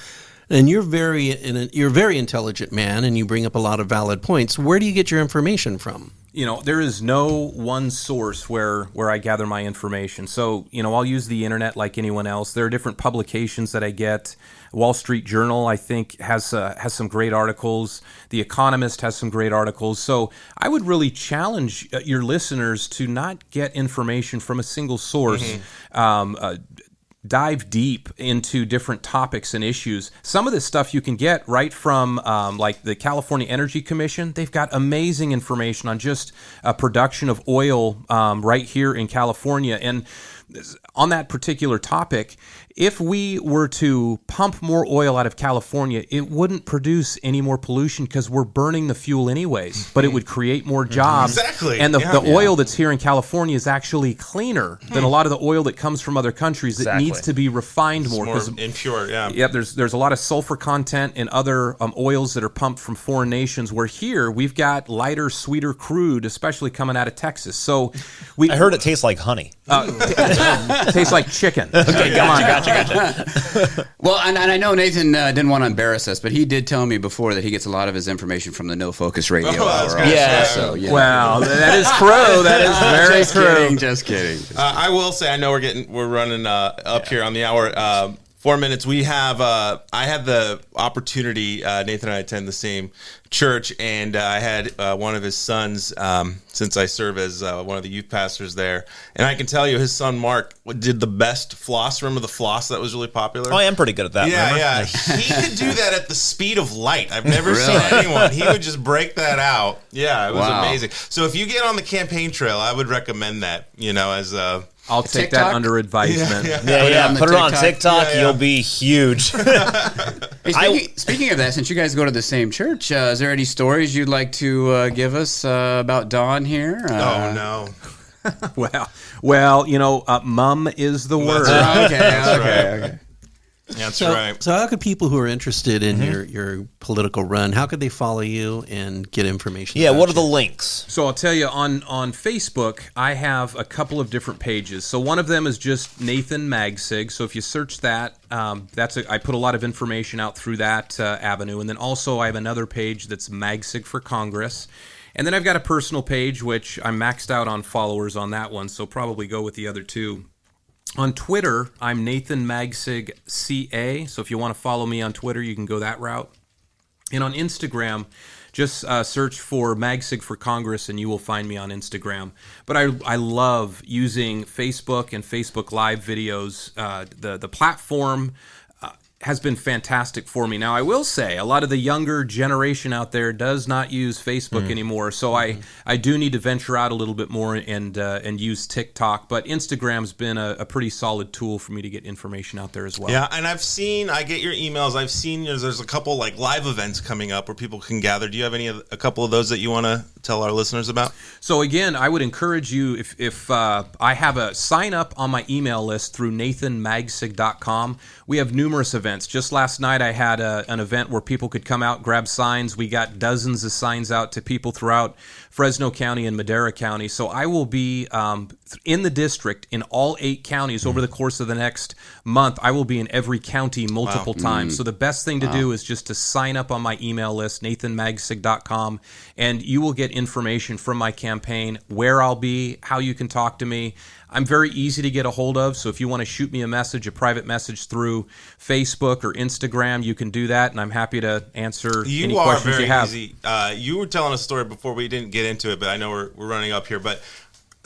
And you're a very intelligent man, and you bring up a lot of valid points. Where do you get your information from? There is no one source where I gather my information. So, I'll use the internet like anyone else. There are different publications that I get. Wall Street Journal, I think, has some great articles. The Economist has some great articles. So I would really challenge your listeners to not get information from a single source. Dive deep into different topics and issues. Some of this stuff you can get right from like the California Energy Commission. They've got amazing information on just production of oil right here in California. And on that particular topic, if we were to pump more oil out of California, it wouldn't produce any more pollution because we're burning the fuel anyways, but it would create more jobs. Exactly. And the oil that's here in California is actually cleaner than a lot of the oil that comes from other countries. It needs to be refined more. It's more impure, Yep, there's a lot of sulfur content in other oils that are pumped from foreign nations, where here we've got lighter, sweeter crude, especially coming out of Texas. So I heard it tastes like honey. Tastes like chicken. Okay, gotcha. Well, and I know Nathan didn't want to embarrass us, but he did tell me before that he gets a lot of his information from the No Focus Radio Hour. Yeah. So, Well, that is true. That is very true. Just kidding. I will say, I know we're running up here on the hour. 4 minutes. We have. I had the opportunity. Nathan and I attend the same church, and I had one of his sons. Since I serve as one of the youth pastors there, and I can tell you, his son Mark did the best floss. Remember the floss that was really popular? Oh, I am pretty good at that. Yeah. He could do that at the speed of light. I've never seen anyone. He would just break that out. Yeah, it was amazing. So if you get on the campaign trail, I would recommend that. As a I'll take TikTok? that under advisement. Put it on TikTok. You'll be huge. Hey, speaking of that, since you guys go to the same church, is there any stories you'd like to give us about Dawn here? Oh no. Well, mum is the word. Okay. That's right. So how could people who are interested in your political run, how could they follow you and get information? Yeah, about what are you? the links? So I'll tell you, on Facebook, I have a couple of different pages. So one of them is just Nathan Magsig. So if you search that, I put a lot of information out through that avenue. And then also I have another page that's Magsig for Congress. And then I've got a personal page, which I'm maxed out on followers on that one, so probably go with the other two. On Twitter, I'm Nathan Magsig CA, so if you want to follow me on Twitter, you can go that route. And on Instagram, just search for Magsig for Congress, and you will find me on Instagram. But I love using Facebook and Facebook Live videos. The platform has been fantastic for me. Now, I will say a lot of the younger generation out there does not use Facebook anymore, so I do need to venture out a little bit more and use TikTok. But Instagram's been a pretty solid tool for me to get information out there as well. Yeah, and I get your emails. I've seen there's a couple like live events coming up where people can gather. Do you have a couple of those that you want to tell our listeners about? So again, I would encourage you, if I have a sign up on my email list through nathanmagsig.com. We have numerous events. Just last night I had an event where people could come out, grab signs. We got dozens of signs out to people throughout Fresno County and Madera County. So I will be in the district in all 8 counties over the course of the next month. I will be in every county multiple times. So the best thing to do is just to sign up on my email list, nathanmagsig.com, and you will get information from my campaign, where I'll be, how you can talk to me. I'm very easy to get a hold of, so if you want to shoot me a message, a private message through Facebook or Instagram, you can do that, and I'm happy to answer any questions you have. Easy. You were telling a story before we didn't get into it, but I know we're running up here. But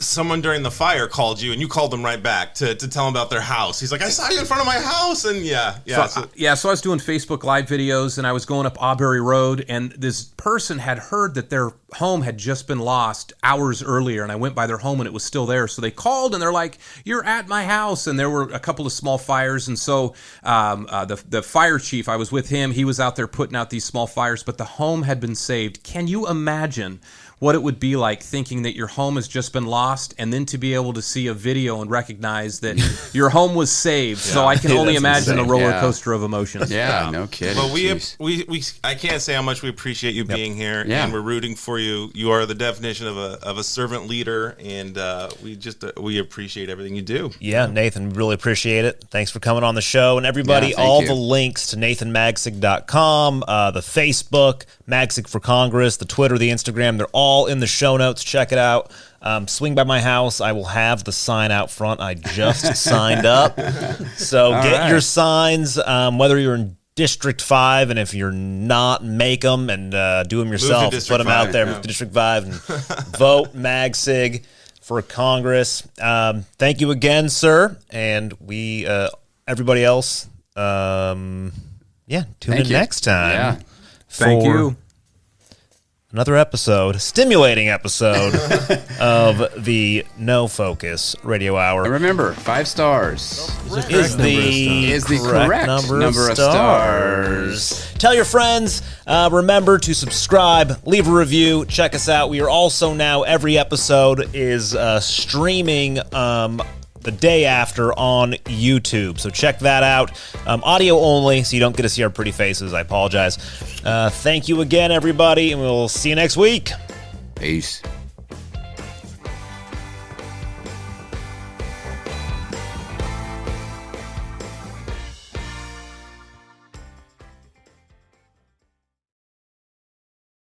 someone during the fire called you and you called them right back to tell them about their house. He's like, I saw you in front of my house. And so I was doing Facebook Live videos and I was going up Auberry Road, and this person had heard that their home had just been lost hours earlier, and I went by their home and it was still there. So they called and they're like, you're at my house. And there were a couple of small fires. And so the fire chief, I was with him. He was out there putting out these small fires, but the home had been saved. Can you imagine what it would be like thinking that your home has just been lost, and then to be able to see a video and recognize that your home was saved? So I can only imagine the roller coaster of emotions. Yeah, no kidding. But I can't say how much we appreciate you being here, and we're rooting for you. You are the definition of a servant leader, and we appreciate everything you do. Yeah, Nathan, really appreciate it. Thanks for coming on the show. And everybody, the links to NathanMagsig.com, the Facebook, Magsig for Congress, the Twitter, the Instagram, they're all in the show notes. Check it out. Swing by my house. I will have the sign out front. I just signed up. So get your signs, whether you're in District 5, and if you're not, make them and do them yourself. Put them out there. Move to District 5 and vote Magsig for Congress. Thank you again, sir. And we, everybody else, tune in next time. Yeah. Thank you. Another episode, stimulating episode of the No Focus Radio Hour. And remember, 5 stars is the correct number of stars. Tell your friends. Remember to subscribe, leave a review, check us out. We are also now, every episode is streaming the day after on YouTube. So check that out. Audio only, so you don't get to see our pretty faces. I apologize. Thank you again, everybody, and we'll see you next week. Peace.